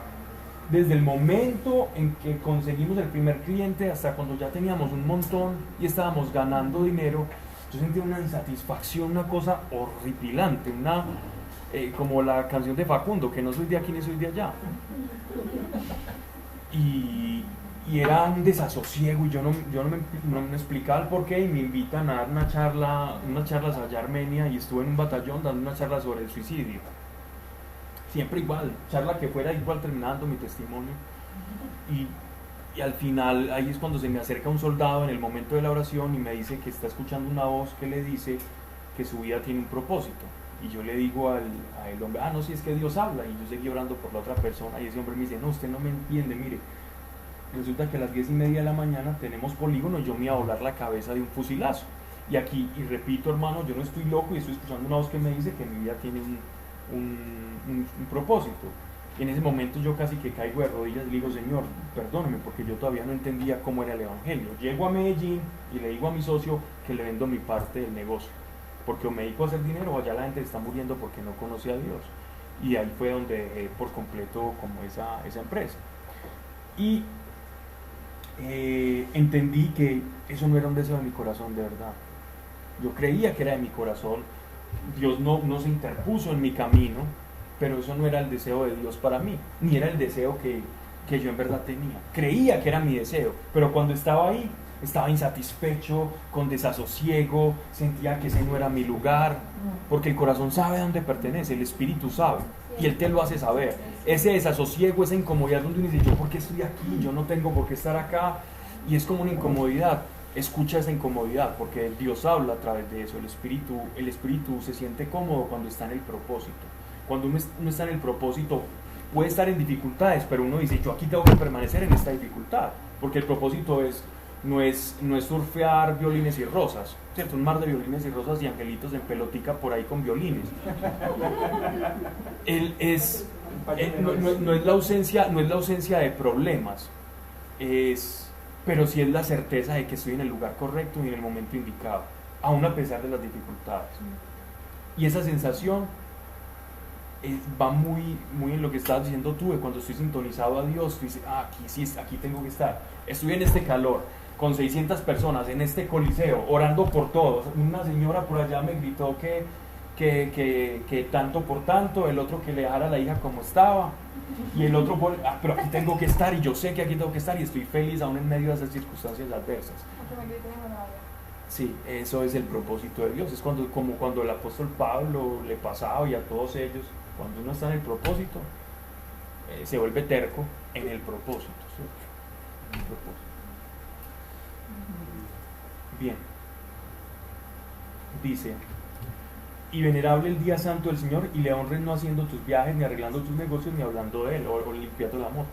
Desde el momento en que conseguimos el primer cliente hasta cuando ya teníamos un montón y estábamos ganando dinero, yo sentía una insatisfacción, una cosa horripilante, como la canción de Facundo, que no soy de aquí ni soy de allá. Y era un desasosiego y yo no me explicaba el porqué, y me invitan a dar unas charlas allá a Armenia, y estuve en un batallón dando una charla sobre el suicidio. Siempre igual, charla que fuera igual, terminando mi testimonio. Y al final, ahí es cuando se me acerca un soldado en el momento de la oración y me dice que está escuchando una voz que le dice que su vida tiene un propósito. Y yo le digo al hombre, no, si es que Dios habla. Y yo seguí orando por la otra persona, y ese hombre me dice, no, usted no me entiende, mire, resulta que a las 10:30 de la mañana tenemos polígono y yo me iba a volar la cabeza de un fusilazo. Y aquí, y repito, hermano, yo no estoy loco y estoy escuchando una voz que me dice que mi vida tiene un propósito. Y en ese momento yo casi que caigo de rodillas y le digo, Señor, perdóneme, porque yo todavía no entendía cómo era el evangelio. Llego a Medellín y le digo a mi socio que le vendo mi parte del negocio, porque o me dedico a hacer dinero o allá la gente está muriendo porque no conoce a Dios. Y ahí fue donde dejé por completo como esa empresa. Y entendí que eso no era un deseo de mi corazón, de verdad. Yo creía que era de mi corazón. Dios no se interpuso en mi camino, pero eso no era el deseo de Dios para mí, ni era el deseo que yo en verdad tenía. Creía que era mi deseo, pero cuando estaba ahí, estaba insatisfecho, con desasosiego, sentía que ese no era mi lugar, porque el corazón sabe dónde pertenece, el espíritu sabe, y él te lo hace saber. Ese desasosiego, esa incomodidad donde uno dice, ¿yo por qué estoy aquí? Yo no tengo por qué estar acá, y es como una incomodidad. Escucha esa incomodidad, porque Dios habla a través de eso. El espíritu se siente cómodo cuando está en el propósito. Cuando uno está en el propósito, puede estar en dificultades, pero uno dice, yo aquí tengo que permanecer en esta dificultad, porque el propósito no es surfear violines y rosas, ¿cierto? Un mar de violines y rosas y angelitos en pelotica por ahí con violines. No es la ausencia de problemas, pero sí es la certeza de que estoy en el lugar correcto y en el momento indicado, aún a pesar de las dificultades. Y esa sensación va muy en lo que estabas diciendo tú, de cuando estoy sintonizado a Dios, tú dices, aquí tengo que estar. Estoy en este calor, con 600 personas, en este coliseo, orando por todos. Una señora por allá me gritó que tanto por tanto, el otro que le dejara a la hija como estaba, y el otro, pero aquí tengo que estar, y yo sé que aquí tengo que estar, y estoy feliz aún en medio de esas circunstancias adversas. Sí, eso es el propósito de Dios. Es como cuando el apóstol Pablo le pasaba, y a todos ellos, cuando uno está en el propósito, se vuelve terco en el propósito, ¿sí? En el propósito. Bien, dice, y venerable el día santo del Señor, y le honres no haciendo tus viajes, ni arreglando tus negocios, ni hablando de él, o limpiando la moto.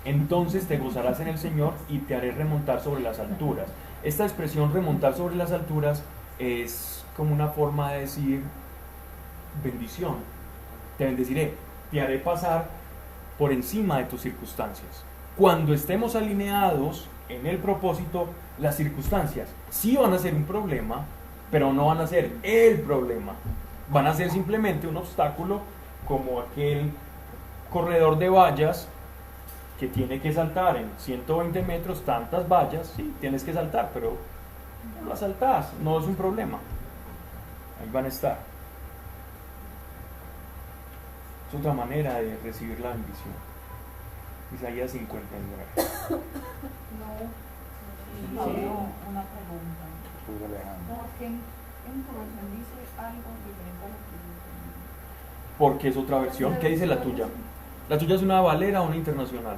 Entonces te gozarás en el Señor, y te haré remontar sobre las alturas. Esta expresión, remontar sobre las alturas, es como una forma de decir bendición. Te bendeciré, te haré pasar por encima de tus circunstancias. Cuando estemos alineados en el propósito, las circunstancias sí van a ser un problema, pero no van a ser el problema. Van a ser simplemente un obstáculo, como aquel corredor de vallas que tiene que saltar en 120 metros, tantas vallas, sí, tienes que saltar, pero no las saltas, no es un problema. Ahí van a estar. Es otra manera de recibir la bendición. Isaías 59. Pablo, una pregunta. ¿Por qué en tu versión dice algo diferente a lo que dice? Porque es otra versión. ¿Qué dice la tuya? ¿La tuya es una Valera o una internacional?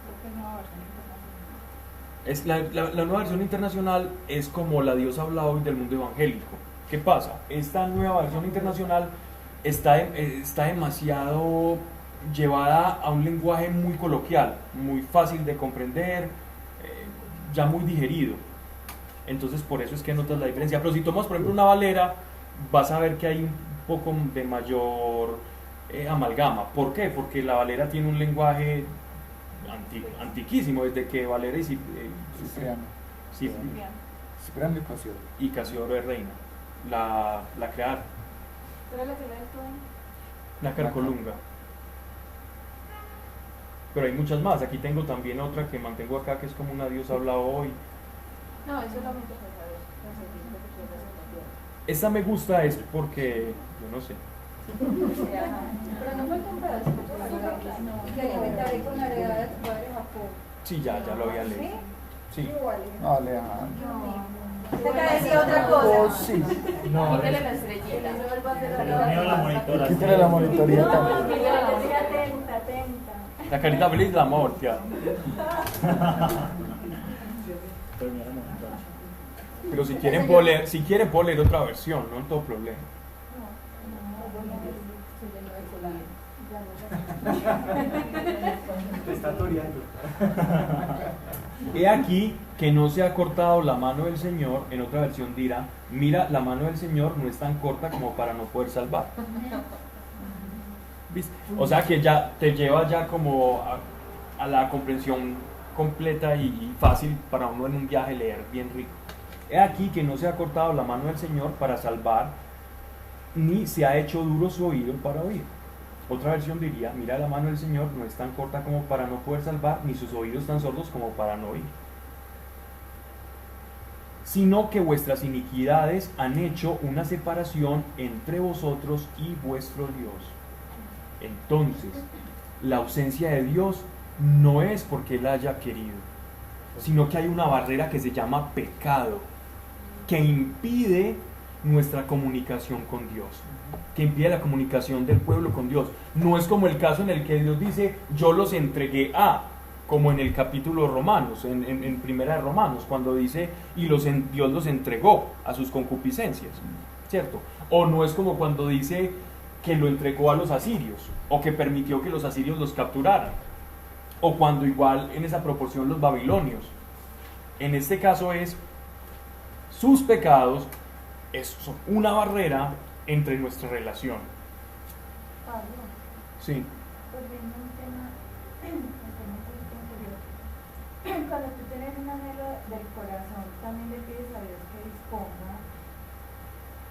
Porque es nueva versión internacional. La nueva versión internacional es como la Dios habla hoy del mundo evangélico. ¿Qué pasa? Esta nueva versión internacional está demasiado llevada a un lenguaje muy coloquial, muy fácil de comprender, ya muy digerido. Entonces por eso es que notas la diferencia. Pero si tomas por ejemplo una Valera, vas a ver que hay un poco de mayor amalgama. ¿Por qué? Porque la Valera tiene un lenguaje antiquísimo, desde que Valera y Cipriano y Casiodoro de Reina la crearon, ¿Pero la que lees tú? la Carcolunga. Pero hay muchas más. Aquí tengo también otra que mantengo acá, que es como una Dios habla hoy. No, eso es solamente para saber. Esta me gusta es porque, yo no sé. Pero no falta un pedacito. Que alimentaré con la heredad de tu padre Jacob. Sí, ya lo había leído. Sí. No, Alejandro. Te decía otra cosa. Oh, sí. No, Quítale la estrellita. Quítale la monitoría también. Atenta, atenta. La carita feliz de la muerte. Pero si quieren puedo leer otra versión, no hay todo problema. Te está toreando. He aquí que no se ha cortado la mano del Señor. En otra versión dirá, mira, la mano del Señor no es tan corta como para no poder salvar. ¿Viste? O sea que ya te lleva ya como a la comprensión completa y fácil para uno en un viaje leer bien rico. He aquí que no se ha cortado la mano del Señor para salvar, ni se ha hecho duro su oído para oír. Otra versión diría, mira, la mano del Señor no es tan corta como para no poder salvar, ni sus oídos tan sordos como para no oír. Sino que vuestras iniquidades han hecho una separación entre vosotros y vuestro Dios. Entonces, la ausencia de Dios no es porque Él haya querido, sino que hay una barrera que se llama pecado, que impide nuestra comunicación con Dios, que impide la comunicación del pueblo con Dios. No es como el caso en el que Dios dice, yo los entregué a, como en el capítulo Romanos, en Primera de Romanos, cuando dice, y Dios los entregó a sus concupiscencias, ¿cierto? O no es como cuando dice que lo entregó a los asirios, o que permitió que los asirios los capturaran, o cuando igual en esa proporción los babilonios. En este caso es, sus pecados son una barrera entre nuestra relación. Pablo, Sí. volviendo a un tema anterior. Cuando tú tienes un anhelo del corazón, también le pides a Dios que disponga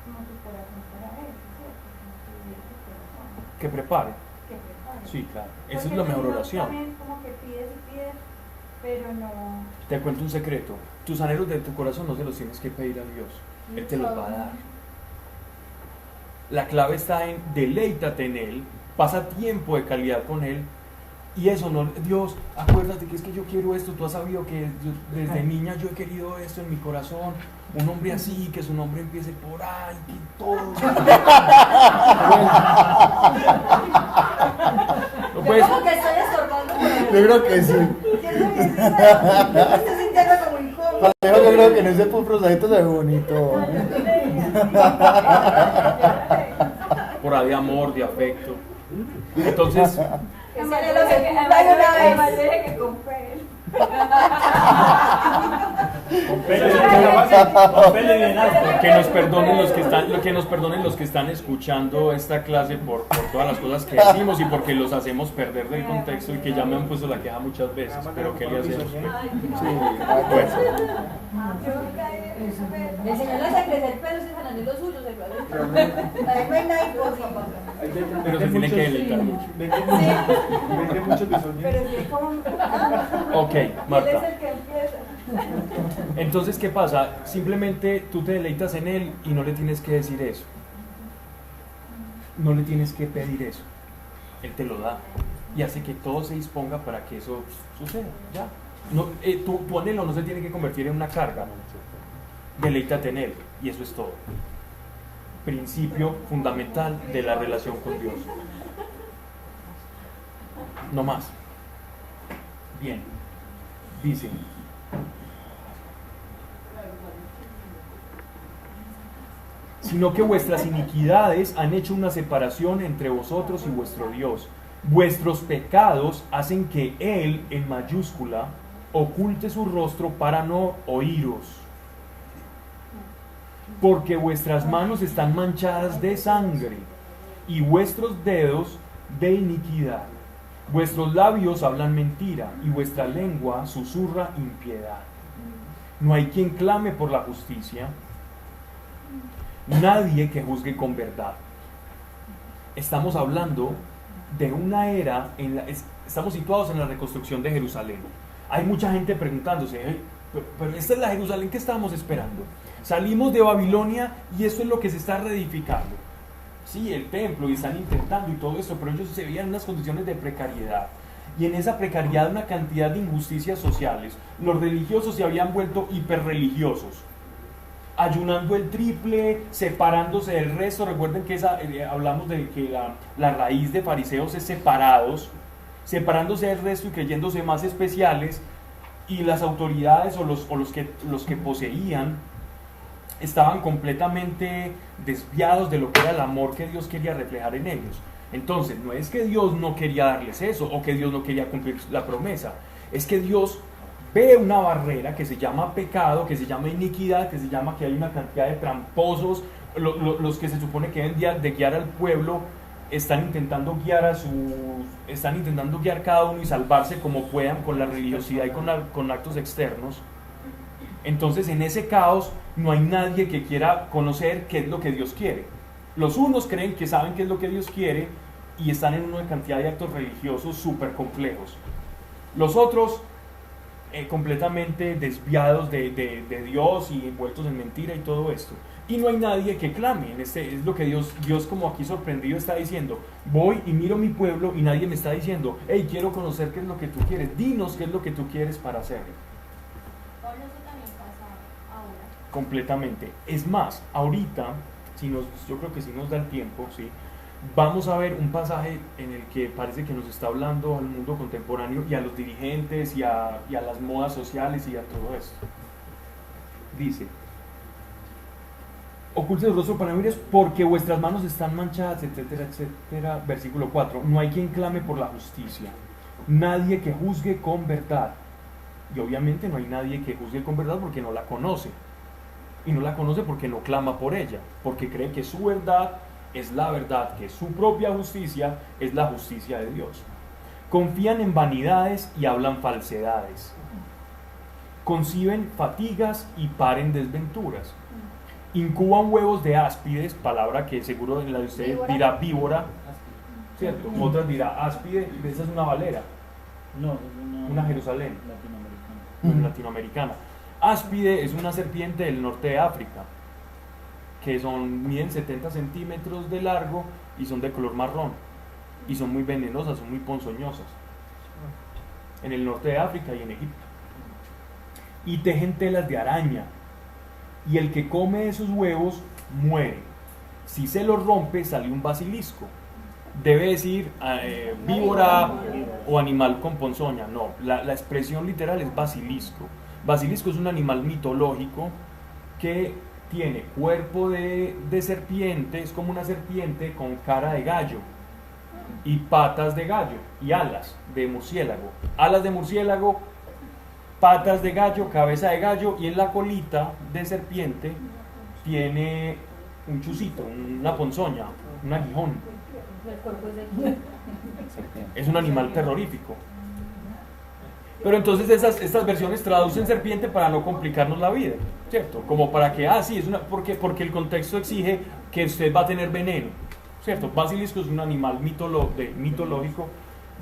como tu corazón para eso, ¿cierto? Como tu corazón, Que prepare. que prepare. Sí, claro. Esa es Porque la si mejor no, oración. También como que pides y pides, pero no. Te cuento un secreto. Tus anhelos de tu corazón no se los tienes que pedir a Dios. Él te los va a dar. La clave está en deleítate en Él, pasa tiempo de calidad con Él. Y eso no, Dios, acuérdate que es que yo quiero esto. Tú has sabido que desde niña yo he querido esto en mi corazón. Un hombre así, que su nombre empiece por ahí, que todo. No puedes. Como que estoy estorbando por ahí. Yo creo que sí. Siento que sí, esto se integra como incómodo. Yo creo que en ese pufrosadito se ve bonito. Por ahí de amor, de afecto. Entonces, Ese anhelo se cumpla de una vez. que compré él. que nos perdonen los que están escuchando esta clase por todas las cosas que decimos y porque los hacemos perder del contexto y que ya me han puesto la queja muchas veces, pero ¿qué le hacemos? Pues, El Señor le hace crecer pelos y sanan los suyos. Ahí no hay nada imposible. Pero se tiene que deleitar mucho. Vende muchos de esos Pero sí como. Ok, Él es Marta. el que empieza. Entonces, ¿qué pasa? Simplemente tú te deleitas en Él y no le tienes que decir eso. No le tienes que pedir eso. Él te lo da. Y hace que todo se disponga para que eso suceda. Ya. No, tu anhelo no se tiene que convertir en una carga. Deleítate en Él. Y eso es todo. Principio fundamental de la relación con Dios. No más. Bien. Dice. Sino que vuestras iniquidades han hecho una separación entre vosotros y vuestro Dios. Vuestros pecados hacen que Él, en mayúscula, oculte su rostro para no oíros. porque vuestras manos están manchadas de sangre y vuestros dedos de iniquidad. Vuestros labios hablan mentira y vuestra lengua susurra impiedad. No hay quien clame por la justicia, nadie que juzgue con verdad. Estamos hablando de una era, estamos situados en la reconstrucción de Jerusalén. Hay mucha gente preguntándose, pero esta es la Jerusalén que estábamos esperando. Salimos de Babilonia y esto es lo que se está reedificando. Sí, el templo, y están intentando y todo esto, pero ellos se veían en unas condiciones de precariedad. Y en esa precariedad una cantidad de injusticias sociales. Los religiosos se habían vuelto hiperreligiosos, ayunando el triple, separándose del resto. Recuerden que hablamos de que la raíz de fariseos es separándose del resto y creyéndose más especiales, y las autoridades o los que poseían estaban completamente desviados de lo que era el amor que Dios quería reflejar en ellos. Entonces, no es que Dios no quería darles eso, o que Dios no quería cumplir la promesa, es que Dios ve una barrera que se llama pecado, que se llama iniquidad, que se llama que hay una cantidad de tramposos, los que se supone que deben de guiar al pueblo, están intentando guiar cada uno y salvarse como puedan con la religiosidad y con actos externos. Entonces, en ese caos no hay nadie que quiera conocer qué es lo que Dios quiere. Los unos creen que saben qué es lo que Dios quiere y están en una cantidad de actos religiosos súper complejos. Los otros completamente desviados de Dios y envueltos en mentira y todo esto. Y no hay nadie que clame. Es lo que Dios como aquí sorprendido está diciendo. Voy y miro mi pueblo y nadie me está diciendo, hey, quiero conocer qué es lo que tú quieres. Dinos qué es lo que tú quieres para hacerlo. Completamente. Es más, ahorita, yo creo que si nos da el tiempo, ¿sí? Vamos a ver un pasaje en el que parece que nos está hablando al mundo contemporáneo y a los dirigentes y a las modas sociales y a todo esto. Dice: oculte el rostro para mirar porque vuestras manos están manchadas, etcétera, etcétera. Versículo 4. No hay quien clame por la justicia, nadie que juzgue con verdad. Y obviamente no hay nadie que juzgue con verdad porque no la conoce. Y no la conoce porque no clama por ella, porque cree que su verdad es la verdad, que su propia justicia es la justicia de Dios. Confían en vanidades y hablan falsedades. Conciben fatigas y paren desventuras. Incuban huevos de áspides, palabra que seguro en la de ustedes dirá víbora, ¿cierto? Otras dirá áspide, esa es una valera. No, una Jerusalén latinoamericana. Áspide es una serpiente del norte de África, que miden 70 centímetros de largo y son de color marrón, y son muy venenosas, son muy ponzoñosas, en el norte de África y en Egipto. Y tejen telas de araña, y el que come esos huevos muere. Si se los rompe, sale un basilisco. Debe decir víbora o animal con ponzoña. No, la expresión literal es basilisco. Basilisco es un animal mitológico que tiene cuerpo de serpiente, es como una serpiente con cara de gallo y patas de gallo y alas de murciélago. Alas de murciélago, patas de gallo, cabeza de gallo, y en la colita de serpiente tiene un chucito, una ponzoña, un aguijón. Es un animal terrorífico. Pero entonces estas versiones traducen serpiente para no complicarnos la vida, ¿cierto? Como para que, sí, porque el contexto exige que usted va a tener veneno, ¿cierto? Basilisco es un animal mitológico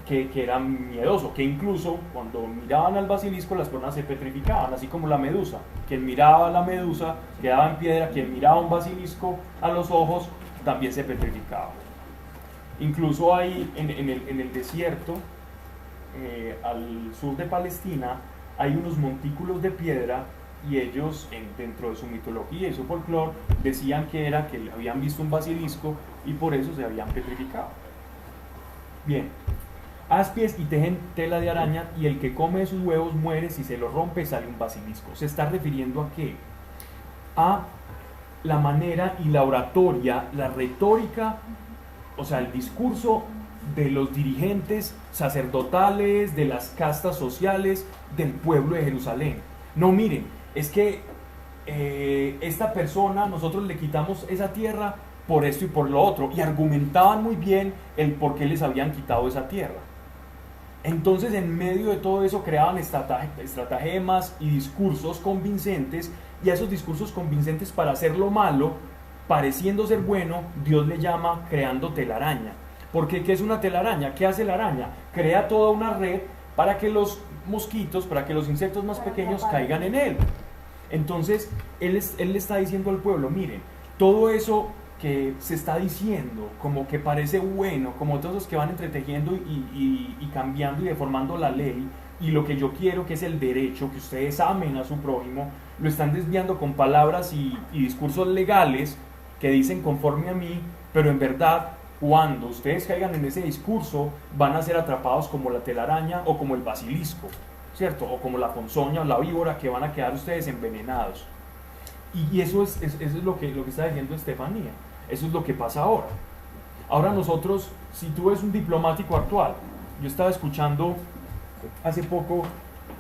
que era miedoso, que incluso cuando miraban al basilisco las personas se petrificaban, así como la medusa. Quien miraba a la medusa quedaba en piedra, quien miraba a un basilisco a los ojos también se petrificaba. Incluso hay en el desierto, al sur de Palestina, hay unos montículos de piedra, y ellos dentro de su mitología y su folclore decían que habían visto un basilisco y por eso se habían petrificado. Bien, áspides y tejen tela de araña, y el que come de sus huevos muere, si se los rompe sale un basilisco. Se está refiriendo a ¿qué? A la manera y la oratoria, la retórica, o sea, el discurso de los dirigentes sacerdotales, de las castas sociales del pueblo de Jerusalén. No, miren, es que esta persona, nosotros le quitamos esa tierra por esto y por lo otro, y argumentaban muy bien el por qué les habían quitado esa tierra. Entonces, en medio de todo eso creaban estratagemas y discursos convincentes, y a esos discursos convincentes, para hacer lo malo pareciendo ser bueno, Dios le llama creando telaraña. Porque ¿qué es una telaraña? ¿Qué hace la araña? Crea toda una red para que los mosquitos, para que los insectos más pequeños caigan en él. Entonces, él le está diciendo al pueblo, miren, todo eso que se está diciendo, como que parece bueno, como todos los que van entretejiendo y cambiando y deformando la ley, y lo que yo quiero, que es el derecho, que ustedes amen a su prójimo, lo están desviando con palabras y discursos legales que dicen conforme a mí, pero en verdad, cuando ustedes caigan en ese discurso, van a ser atrapados como la telaraña o como el basilisco, ¿cierto? O como la ponzoña o la víbora, que van a quedar ustedes envenenados. Y eso es lo que está diciendo Estefanía. Eso es lo que pasa ahora. Ahora nosotros, si tú ves un diplomático actual, yo estaba escuchando hace poco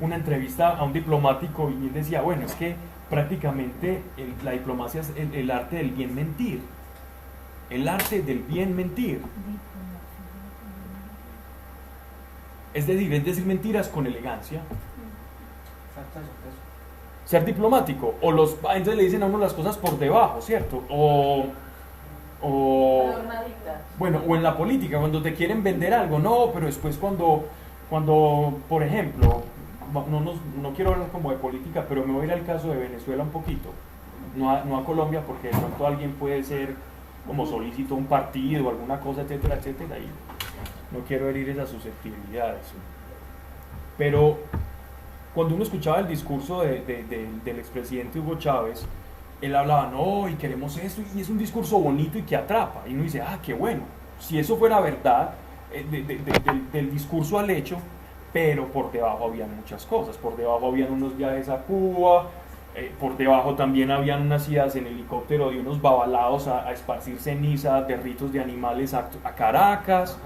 una entrevista a un diplomático y él decía, bueno, es que prácticamente la diplomacia es el arte del bien mentir. El arte del bien mentir. Es decir mentiras con elegancia. Ser diplomático. Entonces le dicen a uno las cosas por debajo, ¿cierto? Bueno, o en la política, cuando te quieren vender algo, no, pero después cuando por ejemplo, no quiero hablar como de política, pero me voy a ir al caso de Venezuela un poquito, no a Colombia, porque de pronto alguien puede ser como solícito a un partido o alguna cosa, etcétera, etcétera, y no quiero herir esas susceptibilidades. Pero cuando uno escuchaba el discurso del expresidente Hugo Chávez, él hablaba, no, y queremos esto, y es un discurso bonito y que atrapa, y uno dice, qué bueno, si eso fuera verdad, del discurso al hecho, pero por debajo habían muchas cosas. Por debajo habían unos viajes a Cuba, por debajo también habían unas idas en helicóptero de unos babalados a esparcir ceniza de ritos de animales a Caracas.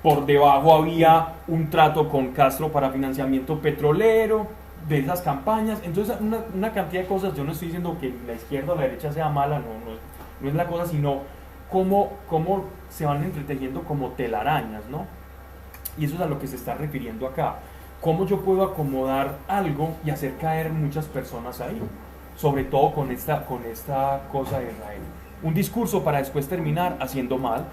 Por debajo había un trato con Castro para financiamiento petrolero de esas campañas. Entonces una cantidad de cosas. Yo no estoy diciendo que la izquierda o la derecha sea mala, no es la cosa, sino cómo se van entretejiendo como telarañas, ¿no? Y eso es a lo que se está refiriendo acá. ¿Cómo yo puedo acomodar algo y hacer caer muchas personas ahí? Sobre todo con esta cosa de Israel. Un discurso para después terminar haciendo mal.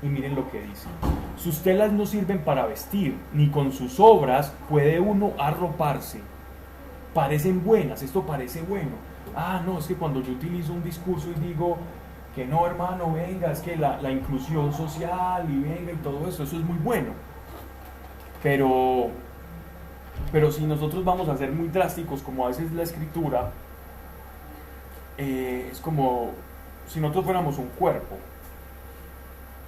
Y miren lo que dice. Sus telas no sirven para vestir, ni con sus obras puede uno arroparse. Parecen buenas, esto parece bueno. No, es que cuando yo utilizo un discurso y digo que no, hermano, venga, es que la inclusión social y venga y todo eso es muy bueno. Pero si nosotros vamos a ser muy drásticos, como a veces la escritura, es como si nosotros fuéramos un cuerpo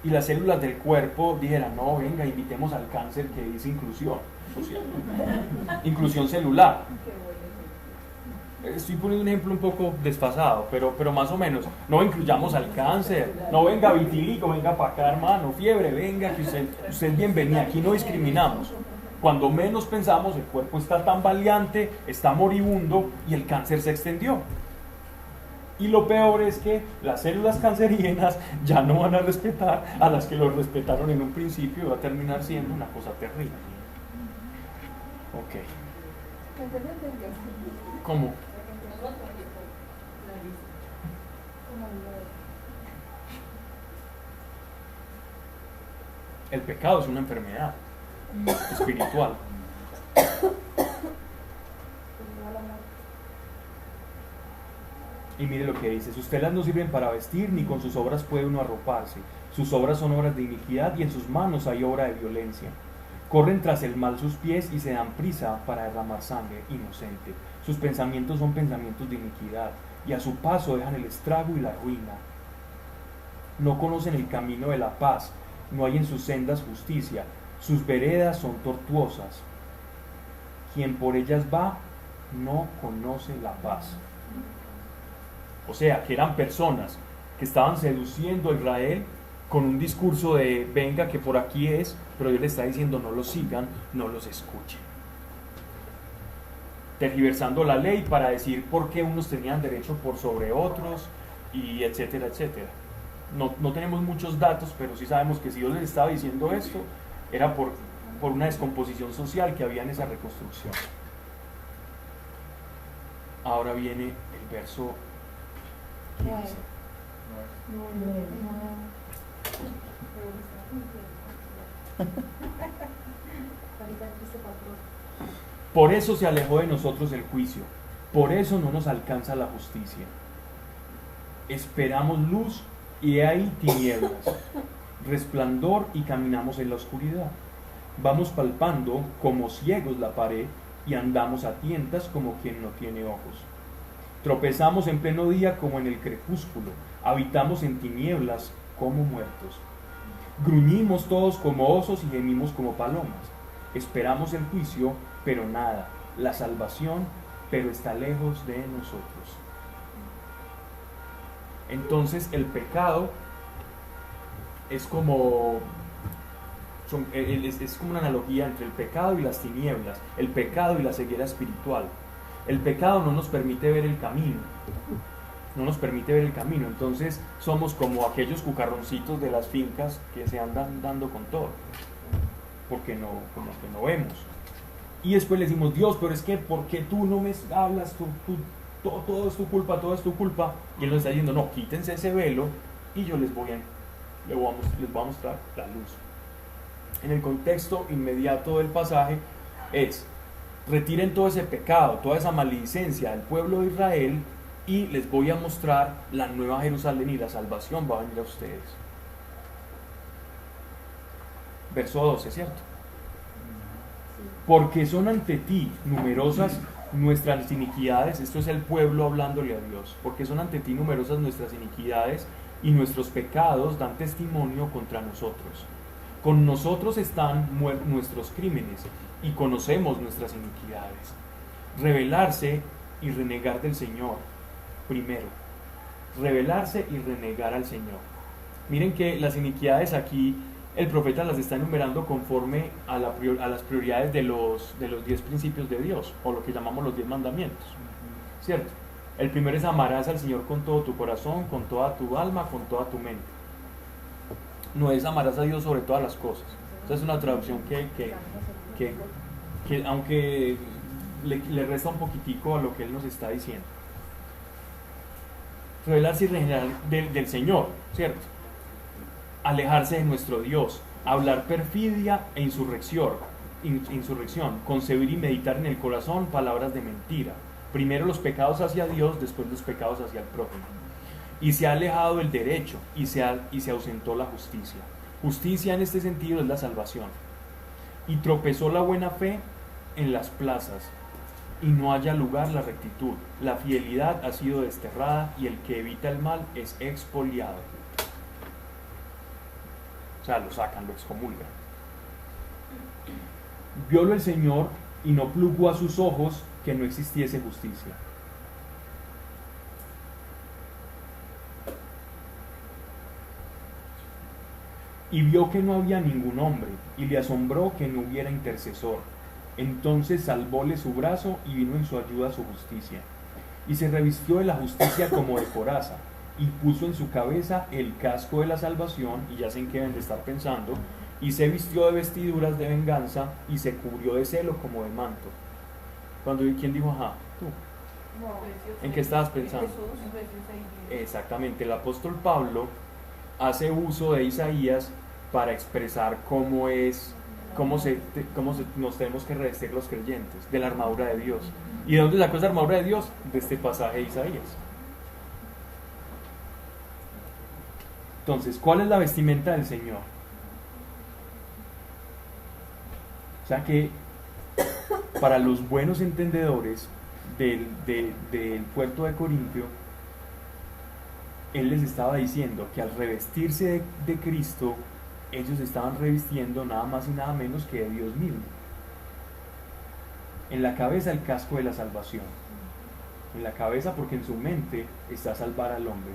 y las células del cuerpo dijeran, no, venga, invitemos al cáncer, que dice inclusión social, inclusión celular. Estoy poniendo un ejemplo un poco desfasado, pero más o menos, no incluyamos al cáncer, no venga vitíligo, venga para acá, hermano, fiebre, venga, que usted es bienvenido, aquí no discriminamos. Cuando menos pensamos, el cuerpo está tan valiente, está moribundo y el cáncer se extendió. Y lo peor es que las células cancerígenas ya no van a respetar a las que lo respetaron en un principio, y va a terminar siendo una cosa terrible. Ok. ¿Cómo? El pecado es una enfermedad espiritual. Y mire lo que dice: sus telas no sirven para vestir, ni con sus obras puede uno arroparse. Sus obras son obras de iniquidad, y en sus manos hay obra de violencia. Corren tras el mal sus pies, y se dan prisa para derramar sangre inocente. Sus pensamientos son pensamientos de iniquidad, y a su paso dejan el estrago y la ruina. No conocen el camino de la paz, no hay en sus sendas justicia. Sus veredas son tortuosas. Quien por ellas va, no conoce la paz. O sea, que eran personas que estaban seduciendo a Israel con un discurso de venga que por aquí es, pero Dios le está diciendo no los sigan, no los escuchen. tergiversando la ley para decir por qué unos tenían derecho por sobre otros, y etcétera, etcétera. No tenemos muchos datos, pero sí sabemos que si Dios les estaba diciendo esto, era por una descomposición social que había en esa reconstrucción. Ahora viene el verso 15. Por eso se alejó de nosotros el juicio, por eso no nos alcanza la justicia. Esperamos luz y he ahí tinieblas, resplandor y caminamos en la oscuridad. Vamos palpando como ciegos la pared y andamos a tientas como quien no tiene ojos. Tropezamos en pleno día como en el crepúsculo, habitamos en tinieblas como muertos. Gruñimos todos como osos y gemimos como palomas. Esperamos el juicio, pero nada, la salvación, pero está lejos de nosotros. Entonces el pecado es como una analogía entre el pecado y las tinieblas, el pecado y la ceguera espiritual. El pecado no nos permite ver el camino, entonces somos como aquellos cucarroncitos de las fincas que se andan dando con todo, porque como que no vemos. Y después le decimos, Dios, pero es que ¿por qué tú no me hablas? Todo es tu culpa. Y Él nos está diciendo, no, quítense ese velo y yo les voy a mostrar la luz. En el contexto inmediato del pasaje es, retiren todo ese pecado, toda esa maledicencia del pueblo de Israel y les voy a mostrar la nueva Jerusalén y la salvación va a venir a ustedes. Verso 12, ¿cierto? Porque son ante ti numerosas nuestras iniquidades, esto es el pueblo hablándole a Dios, porque son ante ti numerosas nuestras iniquidades y nuestros pecados dan testimonio contra nosotros. Con nosotros están nuestros crímenes y conocemos nuestras iniquidades. Rebelarse y renegar del Señor, primero. Rebelarse y renegar al Señor. Miren que las iniquidades aquí el profeta las está enumerando conforme a las prioridades de los 10 principios de Dios, o lo que llamamos los 10 mandamientos, ¿cierto? El primero es amarás al Señor con todo tu corazón, con toda tu alma, con toda tu mente. No es amarás a Dios sobre todas las cosas. Esa es una traducción que aunque le resta un poquitico a lo que Él nos está diciendo. Revelarse y renegar del Señor, ¿cierto? Alejarse de nuestro Dios, hablar perfidia e insurrección, concebir y meditar en el corazón palabras de mentira. Primero los pecados hacia Dios, después los pecados hacia el prójimo. Y se ha alejado del derecho y se ausentó la justicia. Justicia en este sentido es la salvación. Y tropezó la buena fe en las plazas, y no haya lugar la rectitud. La fidelidad ha sido desterrada y el que evita el mal es expoliado. O sea, lo sacan, lo excomulgan. Viólo el Señor y no plugó a sus ojos que no existiese justicia. Y vio que no había ningún hombre, y le asombró que no hubiera intercesor. Entonces salvóle su brazo y vino en su ayuda su justicia. Y se revistió de la justicia como de coraza, y puso en su cabeza el casco de la salvación, y ya sé en qué deben de estar pensando, y se vistió de vestiduras de venganza, y se cubrió de celo como de manto. ¿Quién dijo ajá? Tú. ¿En qué estabas pensando? Exactamente, el apóstol Pablo hace uso de Isaías para expresar cómo nos tenemos que revestir los creyentes, de la armadura de Dios. ¿Y de dónde sacó esa armadura de Dios? De este pasaje de Isaías. Entonces, ¿cuál es la vestimenta del Señor? O sea que para los buenos entendedores del puerto de Corintio, Él les estaba diciendo que al revestirse de Cristo, ellos estaban revistiendo nada más y nada menos que de Dios mismo. En la cabeza el casco de la salvación. En la cabeza porque en su mente está salvar al hombre.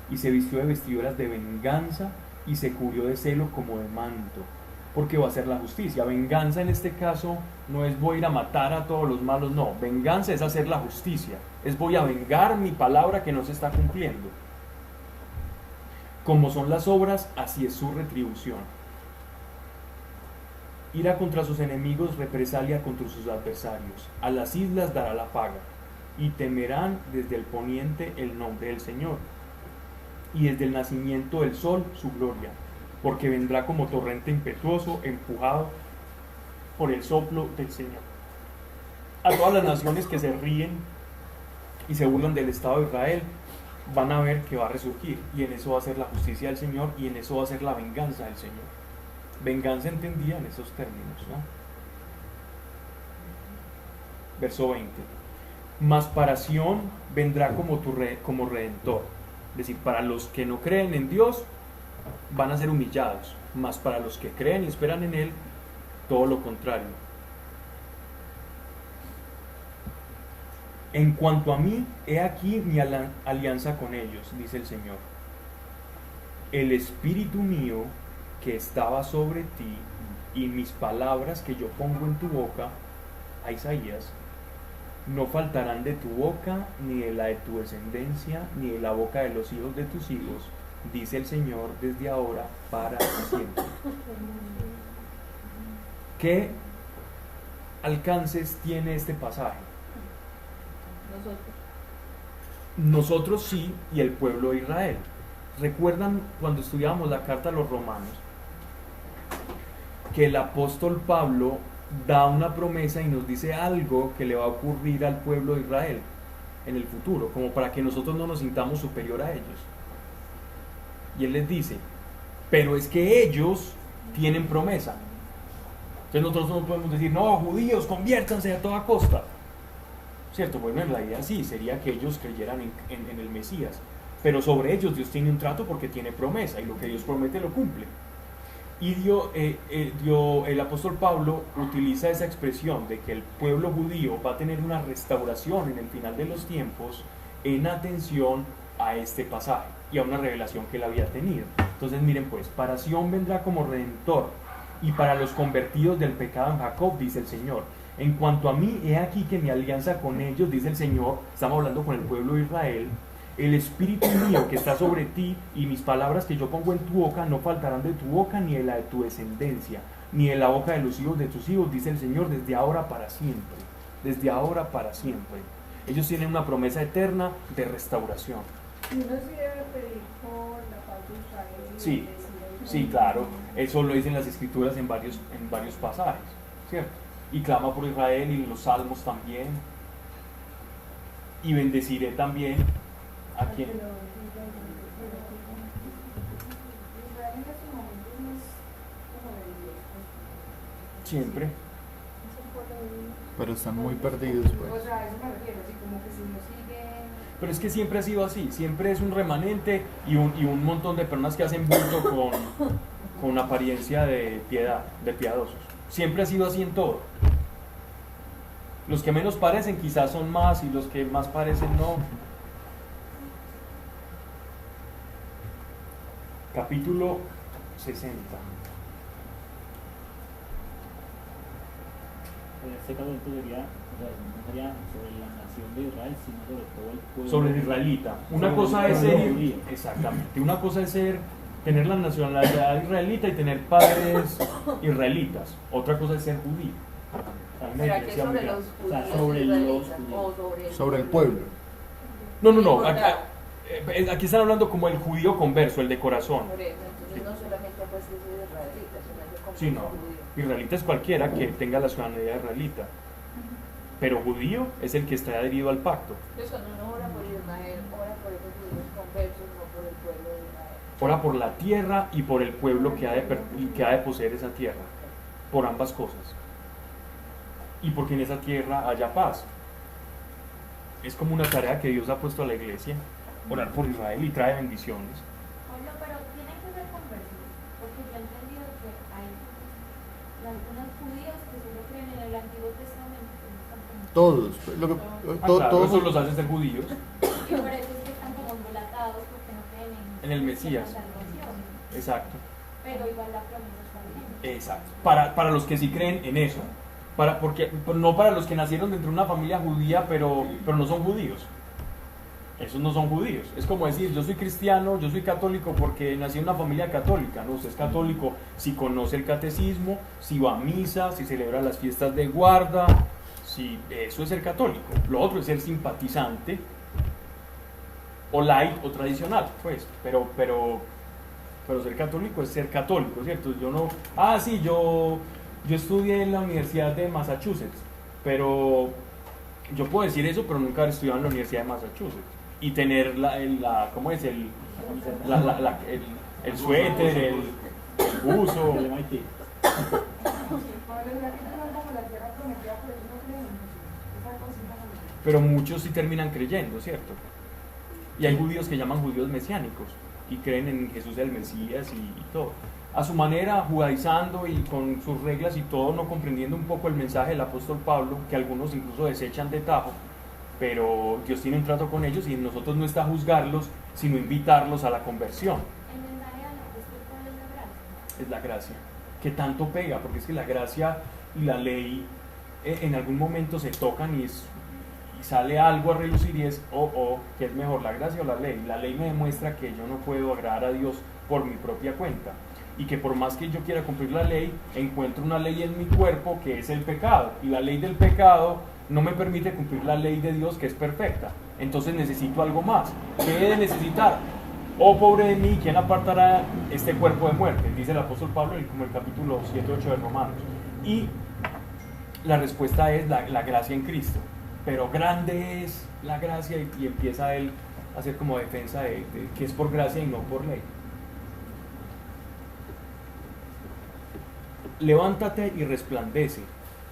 Y se vistió de vestiduras de venganza y se cubrió de celo como de manto. porque va a ser la justicia. Venganza en este caso no es voy a ir a matar a todos los malos, no. Venganza es hacer la justicia, es voy a vengar mi palabra que no se está cumpliendo. Como son las obras, así es su retribución. Ira contra sus enemigos, represalia contra sus adversarios. A las islas dará la paga, y temerán desde el poniente el nombre del Señor, y desde el nacimiento del sol su gloria, porque vendrá como torrente impetuoso, empujado por el soplo del Señor. A todas las naciones que se ríen y se burlan del Estado de Israel, van a ver que va a resurgir, y en eso va a ser la justicia del Señor, y en eso va a ser la venganza del Señor. Venganza entendida en esos términos, ¿no? Verso 20. Mas para Sión vendrá como redentor. Es decir, para los que no creen en Dios van a ser humillados, mas para los que creen y esperan en Él, todo lo contrario. En cuanto a mí, he aquí mi alianza con ellos, dice el Señor. El espíritu mío que estaba sobre ti y mis palabras que yo pongo en tu boca, a Isaías, no faltarán de tu boca, ni de la de tu descendencia, ni de la boca de los hijos de tus hijos, dice el Señor, desde ahora para siempre. ¿Qué alcances tiene este pasaje? Nosotros sí, y el pueblo de Israel. ¿Recuerdan cuando estudiábamos la carta a los romanos que el apóstol Pablo da una promesa y nos dice algo que le va a ocurrir al pueblo de Israel en el futuro, como para que nosotros no nos sintamos superior a ellos? Y él les dice, pero es que ellos tienen promesa. Entonces nosotros no podemos decir, no, judíos, conviértanse a toda costa, ¿cierto? Bueno, en la idea sí, sería que ellos creyeran en el Mesías, pero sobre ellos Dios tiene un trato porque tiene promesa, y lo que Dios promete lo cumple. Y el apóstol Pablo utiliza esa expresión de que el pueblo judío va a tener una restauración en el final de los tiempos en atención a este pasaje y a una revelación que él había tenido. Entonces miren pues, para Sión vendrá como redentor, y para los convertidos del pecado en Jacob, dice el Señor. En cuanto a mí, he aquí que mi alianza con ellos, dice el Señor, estamos hablando con el pueblo de Israel, el espíritu mío que está sobre ti y mis palabras que yo pongo en tu boca no faltarán de tu boca, ni de la de tu descendencia, ni de la boca de los hijos de tus hijos, dice el Señor, desde ahora para siempre. Desde ahora para siempre. Ellos tienen una promesa eterna de restauración. Y uno sí debe pedir por la paz de Israel. Sí, sí, claro. Eso lo dicen las escrituras en varios pasajes, ¿cierto? Y clama por Israel, y en los salmos también. Y bendeciré también a quien. Siempre. Pero están muy perdidos, pues. O sea, a eso me refiero, así como que si no siguen. Pero es que siempre ha sido así, siempre es un remanente y un montón de personas que hacen bulto con apariencia de piedad, de piadosos. Siempre ha sido así en todo. Los que menos parecen quizás son más, y los que más parecen no. Capítulo 60. En este caso sería, no sería sobre la nación de Israel, sino sobre todo el pueblo. Sobre el israelita. Una cosa es ser, exactamente, una cosa es tener la nacionalidad israelita y tener padres israelitas. Otra cosa es ser judío. ¿Será que sobre los judíos sobre los israelitas judíos. o Sobre el pueblo. No. Aquí están hablando como el judío converso, el de corazón. Por eso, entonces no solamente pues es israelita, sino que como Sí, no. judío. Israelita es cualquiera que tenga la ciudadanía israelita. Pero judío es el que está adherido al pacto. Entonces cuando uno ora por Israel, ora por esos judíos conversos, no por el pueblo de Israel. Ora por la tierra y por el pueblo que ha de poseer esa tierra. Por ambas cosas. Y porque en esa tierra haya paz. Es como una tarea que Dios ha puesto a la iglesia. Orar por Israel y trae bendiciones. Bueno, pero tienen que ser conversos, porque yo he entendido que hay algunos judíos que solo creen en el Antiguo Testamento, que no están como... Todos. Claro, eso los hace ser judíos. Y por eso es que están como embolatados, porque no creen En el Mesías. la salvación. Exacto. Pero igual la promesa está vigente. Exacto. Para los que sí creen en eso. No para los que nacieron dentro de una familia judía, pero no son judíos. Esos no son judíos. Es como decir, yo soy cristiano, yo soy católico porque nací en una familia católica. No, usted es católico si conoce el catecismo, si va a misa, si celebra las fiestas de guarda. Si eso es ser católico. Lo otro es ser simpatizante o light o tradicional, pues. Pero ser católico es ser católico, ¿cierto? Yo estudié en la Universidad de Massachusetts, pero yo puedo decir eso, pero nunca haber estudiado en la Universidad de Massachusetts. Y tener ¿cómo es? El suéter, el buzo. Pero muchos sí terminan creyendo, ¿cierto? Y hay judíos que llaman judíos mesiánicos y creen en Jesús el Mesías y todo. A su manera, judaizando y con sus reglas y todo, no comprendiendo un poco el mensaje del apóstol Pablo, que algunos incluso desechan de tajo, pero Dios tiene un trato con ellos y en nosotros no está juzgarlos, sino invitarlos a la conversión. El mensaje del apóstol Pablo es la gracia. Es la gracia, que tanto pega, porque es que la gracia y la ley en algún momento se tocan y sale algo a relucir y es, ¿qué es mejor, la gracia o la ley? La ley me demuestra que yo no puedo agradar a Dios por mi propia cuenta y que por más que yo quiera cumplir la ley, encuentro una ley en mi cuerpo que es el pecado, y la ley del pecado no me permite cumplir la ley de Dios que es perfecta. Entonces necesito algo más. ¿Qué he de necesitar? Oh, pobre de mí, ¿quién apartará este cuerpo de muerte? Dice el apóstol Pablo como el capítulo 7-8 de Romanos. Y la respuesta es la gracia en Cristo. Pero grande es la gracia y empieza él a hacer como defensa de que es por gracia y no por ley. Levántate y resplandece,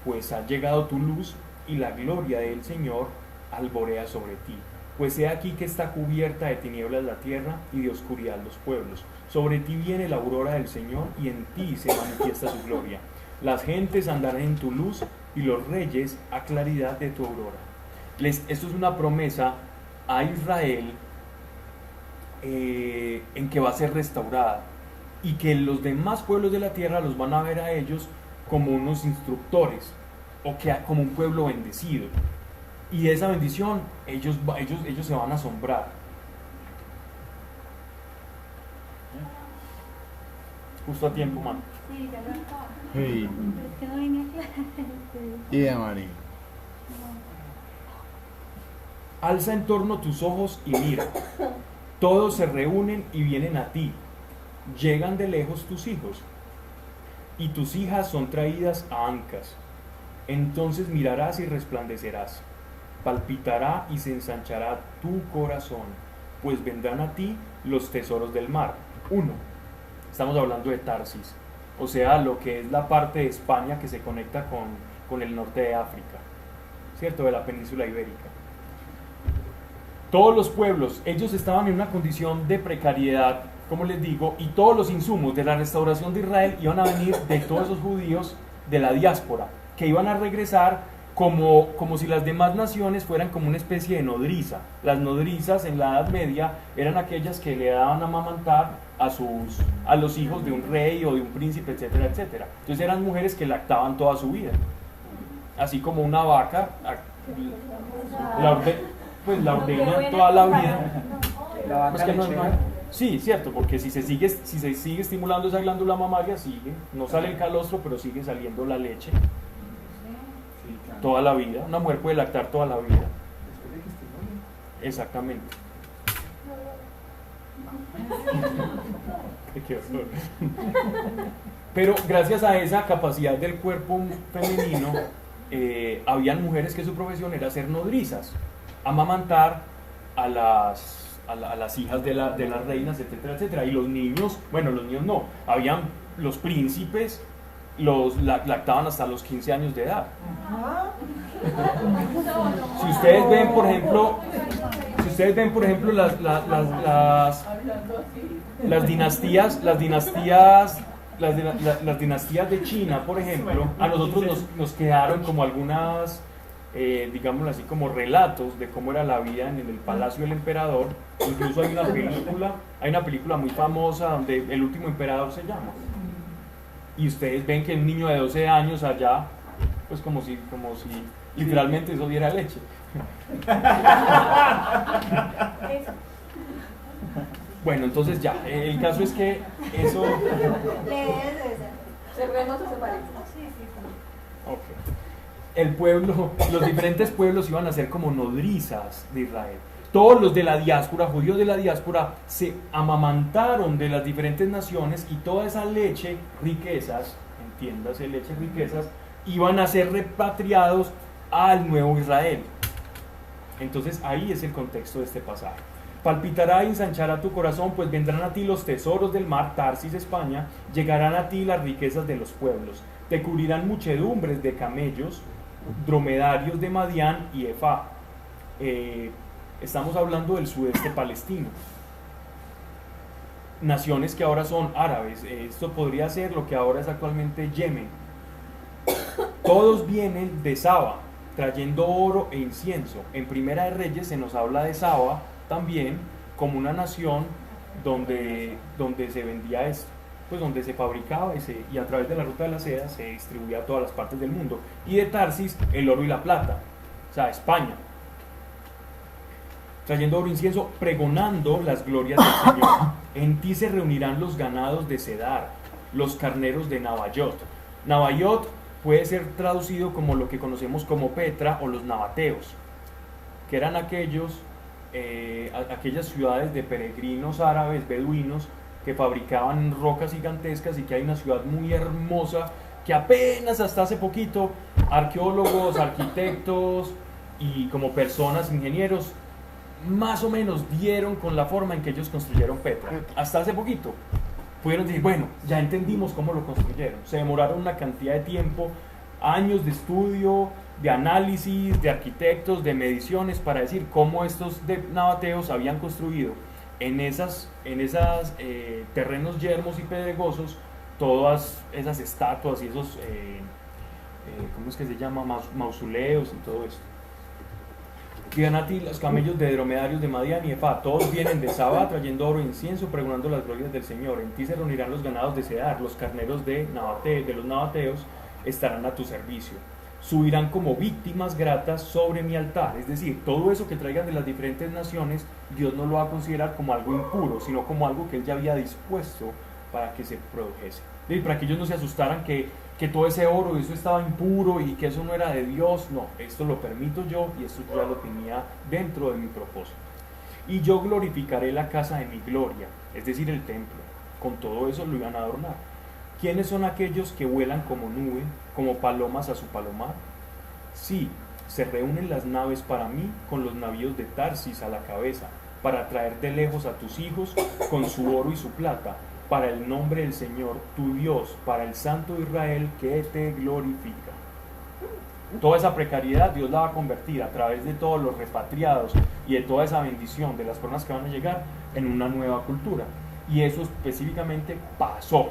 pues ha llegado tu luz y la gloria del Señor alborea sobre ti. Pues he aquí que está cubierta de tinieblas la tierra y de oscuridad los pueblos. Sobre ti viene la aurora del Señor y en ti se manifiesta su gloria. Las gentes andarán en tu luz y los reyes a claridad de tu aurora. Esto es una promesa a Israel en que va a ser restaurada y que los demás pueblos de la tierra los van a ver a ellos como unos instructores o como un pueblo bendecido, y de esa bendición ellos se van a asombrar. Justo a tiempo, man. Sí, ya lo acabo. Hey. Pero es que no venía claro. Y de María. Alza en torno tus ojos y mira. Todos se reúnen y vienen a ti. Llegan de lejos tus hijos, y tus hijas son traídas a ancas. Entonces mirarás y resplandecerás. Palpitará y se ensanchará tu corazón, pues vendrán a ti los tesoros del mar. 1. Estamos hablando de Tarsis, o sea, lo que es la parte de España que se conecta con el norte de África, ¿cierto? De la península ibérica. Todos los pueblos, ellos estaban en una condición de precariedad, como les digo, y todos los insumos de la restauración de Israel iban a venir de todos esos judíos de la diáspora, que iban a regresar como si las demás naciones fueran como una especie de nodriza. Las nodrizas en la Edad Media eran aquellas que le daban a amamantar a los hijos de un rey o de un príncipe, etcétera, etcétera. Entonces eran mujeres que lactaban toda su vida, así como una vaca la ordena toda la vida. Pues que sí, cierto, porque si se sigue estimulando esa glándula mamaria, no sale el calostro, pero sigue saliendo la leche toda la vida. Una mujer puede lactar toda la vida. Exactamente. Qué horror. Pero gracias a esa capacidad del cuerpo femenino, habían mujeres que su profesión era ser nodrizas, amamantar a las hijas de las reinas, etcétera, etcétera. Y los niños no, habían los príncipes, los lactaban hasta los 15 años de edad. Si ustedes ven, por ejemplo, las dinastías de China, por ejemplo, a nosotros nos quedaron como algunas, digámoslo así, como relatos de cómo era la vida en el palacio del emperador. Incluso hay una película muy famosa donde El último emperador se llama. Y ustedes ven que un niño de 12 años allá, pues como si literalmente eso diera leche. Bueno, entonces ya, el caso es que eso... ¿Cerremos o separemos? Okay. El pueblo, los diferentes pueblos iban a ser como nodrizas de Israel. Todos los de la diáspora, judíos de la diáspora, se amamantaron de las diferentes naciones y toda esa leche, riquezas, entiéndase, leche, riquezas, iban a ser repatriados al nuevo Israel. Entonces ahí es el contexto de este pasaje. Palpitará y ensanchará tu corazón, pues vendrán a ti los tesoros del mar, Tarsis, España, llegarán a ti las riquezas de los pueblos, te cubrirán muchedumbres de camellos, dromedarios de Madián y Efá. Estamos hablando del sudeste palestino, naciones que ahora son árabes. Esto podría ser lo que ahora es actualmente Yemen. Todos vienen de Saba, trayendo oro e incienso. En Primera de Reyes se nos habla de Saba también como una nación donde se vendía esto, pues donde se fabricaba y a través de la ruta de la seda se distribuía a todas las partes del mundo. Y de Tarsis el oro y la plata, o sea, España, trayendo oro e incienso, pregonando las glorias del Señor. En ti se reunirán los ganados de Cedar, los carneros de Nabayot. Nabayot puede ser traducido como lo que conocemos como Petra o los nabateos, que eran aquellas ciudades de peregrinos árabes, beduinos, que fabricaban rocas gigantescas, y que hay una ciudad muy hermosa que apenas hasta hace poquito arqueólogos, arquitectos y como personas, ingenieros, más o menos dieron con la forma en que ellos construyeron Petra. Hasta hace poquito pudieron decir, bueno, ya entendimos cómo lo construyeron. Se demoraron una cantidad de tiempo, años de estudio, de análisis, de arquitectos, de mediciones, para decir cómo estos nabateos habían construido en esas terrenos yermos y pedregosos todas esas estatuas y esos, ¿cómo es que se llama? Mausoleos y todo esto. Llegan a ti los camellos de dromedarios de Madián y Efá, todos vienen de Saba trayendo oro e incienso, pregonando las glorias del Señor. En ti se reunirán los ganados de Cedar, los carneros de los nabateos estarán a tu servicio. Subirán como víctimas gratas sobre mi altar. Es decir, todo eso que traigan de las diferentes naciones, Dios no lo va a considerar como algo impuro, sino como algo que Él ya había dispuesto para que se produjese. Y para que ellos no se asustaran que todo ese oro, eso estaba impuro y que eso no era de Dios. No, esto lo permito yo y esto ya lo tenía dentro de mi propósito. Y yo glorificaré la casa de mi gloria, es decir, el templo. Con todo eso lo iban a adornar. ¿Quiénes son aquellos que vuelan como nube, como palomas a su palomar? Sí, se reúnen las naves para mí, con los navíos de Tarsis a la cabeza, para traer de lejos a tus hijos con su oro y su plata, para el nombre del Señor, tu Dios, para el Santo de Israel que te glorifica. Toda esa precariedad Dios la va a convertir a través de todos los repatriados y de toda esa bendición de las personas que van a llegar en una nueva cultura. Y eso específicamente pasó.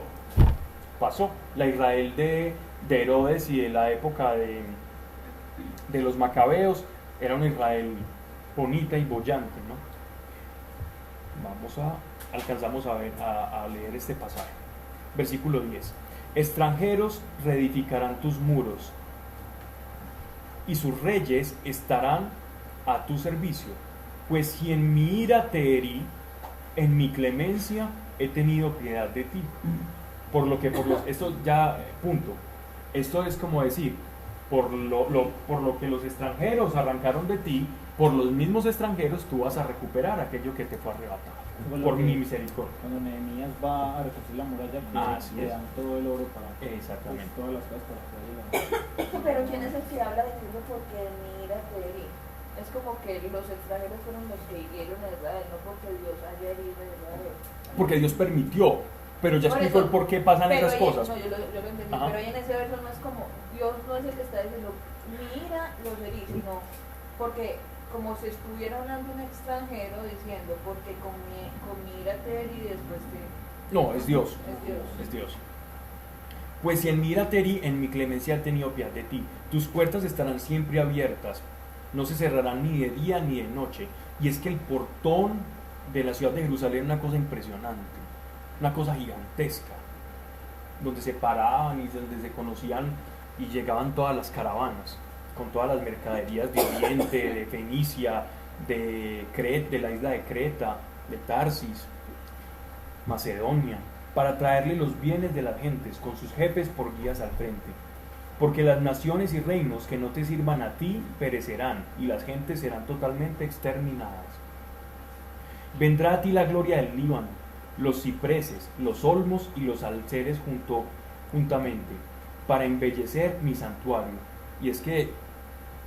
La Israel de Herodes y de la época de los macabeos era una Israel bonita y boyante, ¿no? Alcanzamos a leer este pasaje. Versículo 10. Extranjeros reedificarán tus muros y sus reyes estarán a tu servicio. Pues si en mi ira te herí, en mi clemencia he tenido piedad de ti. Esto ya, punto. Esto es como decir, por lo que los extranjeros arrancaron de ti, por los mismos extranjeros tú vas a recuperar aquello que te fue arrebatado, por mi misericordia. Cuando Nehemías va a reconstruir la muralla, le dan todo el oro para exactamente todas las cosas para poder llegar. Pero ¿quién es el que habla de eso? Porque mira, es como que los extranjeros fueron los que hirieron a Israel, no porque Dios haya herido a Israel. Porque Dios permitió, pero ya explicó el por qué pasan esas cosas. No, yo lo entendí, pero ahí en ese verso no es como, Dios no es el que está diciendo, mira, los herí, sino porque como si estuviera hablando un extranjero diciendo, porque con mi ira te herí y después te... No, es Dios. Es Dios. Pues si en mi ira te herí, en mi clemencia he tenido piedad de ti. Tus puertas estarán siempre abiertas, no se cerrarán ni de día ni de noche. Y es que el portón de la ciudad de Jerusalén es una cosa impresionante, una cosa gigantesca. donde se paraban y donde se conocían y llegaban todas las caravanas, con todas las mercaderías de Oriente, de Fenicia, de la isla de Creta, de Tarsis, Macedonia, para traerle los bienes de las gentes, con sus jefes por guías al frente. Porque las naciones y reinos que no te sirvan a ti perecerán, y las gentes serán totalmente exterminadas. Vendrá a ti la gloria del Líbano, los cipreses, los olmos y los alceres juntamente, para embellecer mi santuario. Y es que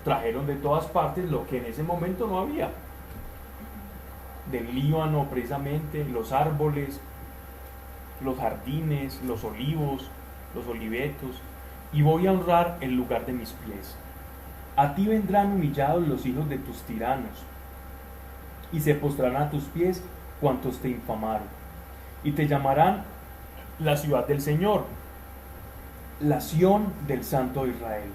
trajeron de todas partes lo que en ese momento no había. Del Líbano precisamente, los árboles, los jardines, los olivos, los olivetos, y voy a honrar el lugar de mis pies. A ti vendrán humillados los hijos de tus tiranos, y se postrarán a tus pies cuantos te infamaron, y te llamarán la ciudad del Señor, la Sión del Santo de Israel.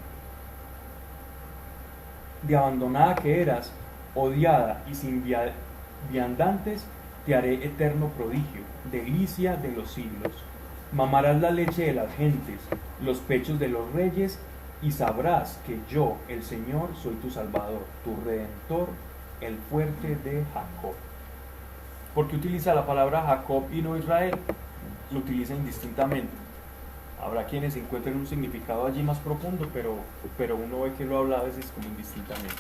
De abandonada que eras, odiada y sin viandantes, te haré eterno prodigio, delicia de los siglos. Mamarás la leche de las gentes, los pechos de los reyes, y sabrás que yo, el Señor, soy tu Salvador, tu Redentor, el fuerte de Jacob. ¿Por qué utiliza la palabra Jacob y no Israel? Lo utiliza indistintamente. Habrá quienes encuentren un significado allí más profundo, pero uno ve que lo habla a veces como indistintamente.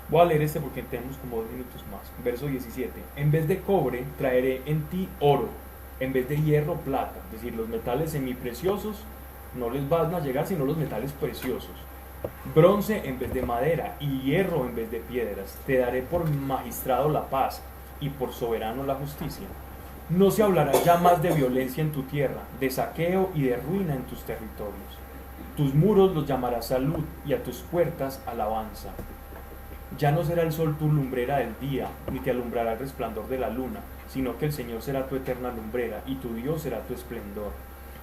Voy a leer este porque tenemos como 2 minutos más. Verso 17. En vez de cobre traeré en ti oro, en vez de hierro plata. Es decir, los metales semipreciosos no les van a llegar sino los metales preciosos. Bronce en vez de madera y hierro en vez de piedras. Te daré por magistrado la paz y por soberano la justicia. No se hablará ya más de violencia en tu tierra, de saqueo y de ruina en tus territorios. Tus muros los llamarás salud y a tus puertas alabanza. Ya no será el sol tu lumbrera del día, ni te alumbrará el resplandor de la luna, sino que el Señor será tu eterna lumbrera y tu Dios será tu esplendor.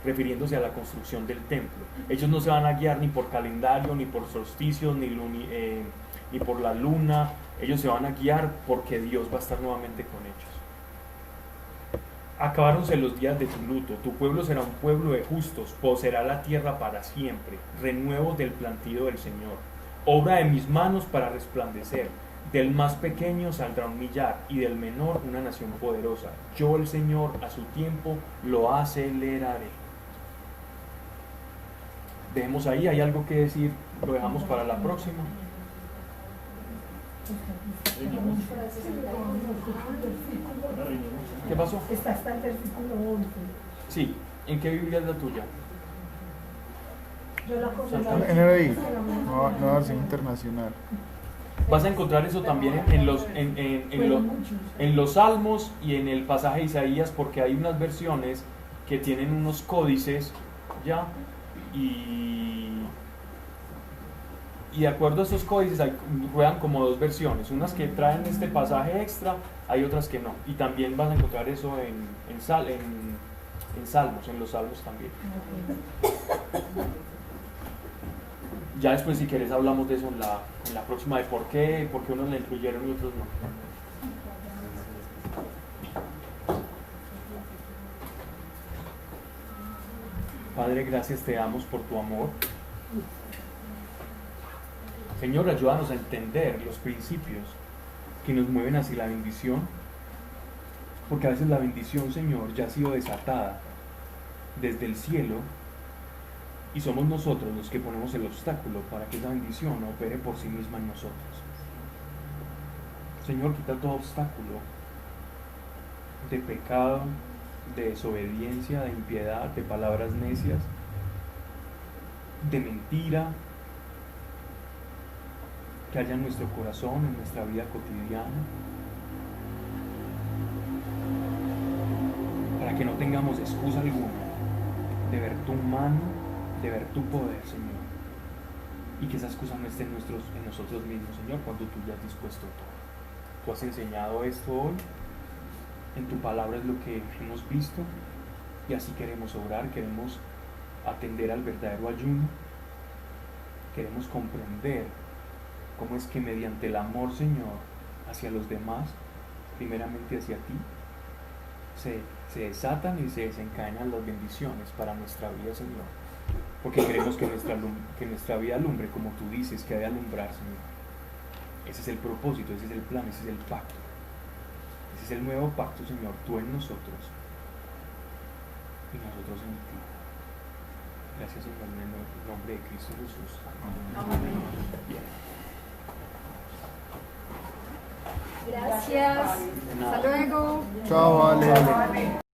Refiriéndose a la construcción del templo. Ellos no se van a guiar ni por calendario, ni por solsticios, ni por la luna. Ellos se van a guiar porque Dios va a estar nuevamente con ellos. Acabáronse los días de tu luto, tu pueblo será un pueblo de justos, poseerá la tierra para siempre, renuevo del plantío del Señor, obra de mis manos para resplandecer, del más pequeño saldrá un millar, y del menor una nación poderosa. Yo el Señor a su tiempo lo aceleraré. Dejemos ahí, hay algo que decir, lo dejamos para la próxima. ¿Qué pasó? Está hasta el versículo 11. Sí, ¿en qué Biblia es la tuya? Yo la NBI, Nueva Versión Internacional. Vas a encontrar eso también en los Salmos y en el pasaje de Isaías, porque hay unas versiones que tienen unos códices ya, y de acuerdo a esos códices ruedan como 2 versiones, unas que traen este pasaje extra, hay otras que no, y también vas a encontrar eso en Salmos, en los Salmos también. Ya después, si quieres, hablamos de eso en la próxima, de por qué unos la incluyeron y otros no. Padre, gracias te damos por tu amor. Señor, ayúdanos a entender los principios que nos mueven hacia la bendición, porque a veces la bendición, Señor, ya ha sido desatada desde el cielo y somos nosotros los que ponemos el obstáculo para que esa bendición opere por sí misma en nosotros. Señor, quita todo obstáculo de pecado, de desobediencia, de impiedad, de palabras necias, de mentira, que haya en nuestro corazón, en nuestra vida cotidiana, para que no tengamos excusa alguna de ver tu mano, de ver tu poder, Señor, y que esa excusa no esté en nosotros mismos, Señor, cuando tú ya has dispuesto todo. Tú has enseñado esto hoy, en tu palabra es lo que hemos visto, y así queremos obrar, queremos atender al verdadero ayuno, queremos comprender cómo es que mediante el amor, Señor, hacia los demás, primeramente hacia ti, se desatan y se desencadenan las bendiciones para nuestra vida, Señor. Porque queremos que nuestra vida alumbre como tú dices que ha de alumbrar, Señor. Ese es el propósito, ese es el plan, ese es el pacto. Ese es el nuevo pacto, Señor, tú en nosotros y nosotros en ti. Gracias, Señor, en el nombre de Cristo Jesús. Amén. Bien. Gracias. Hasta luego. Chao, vale.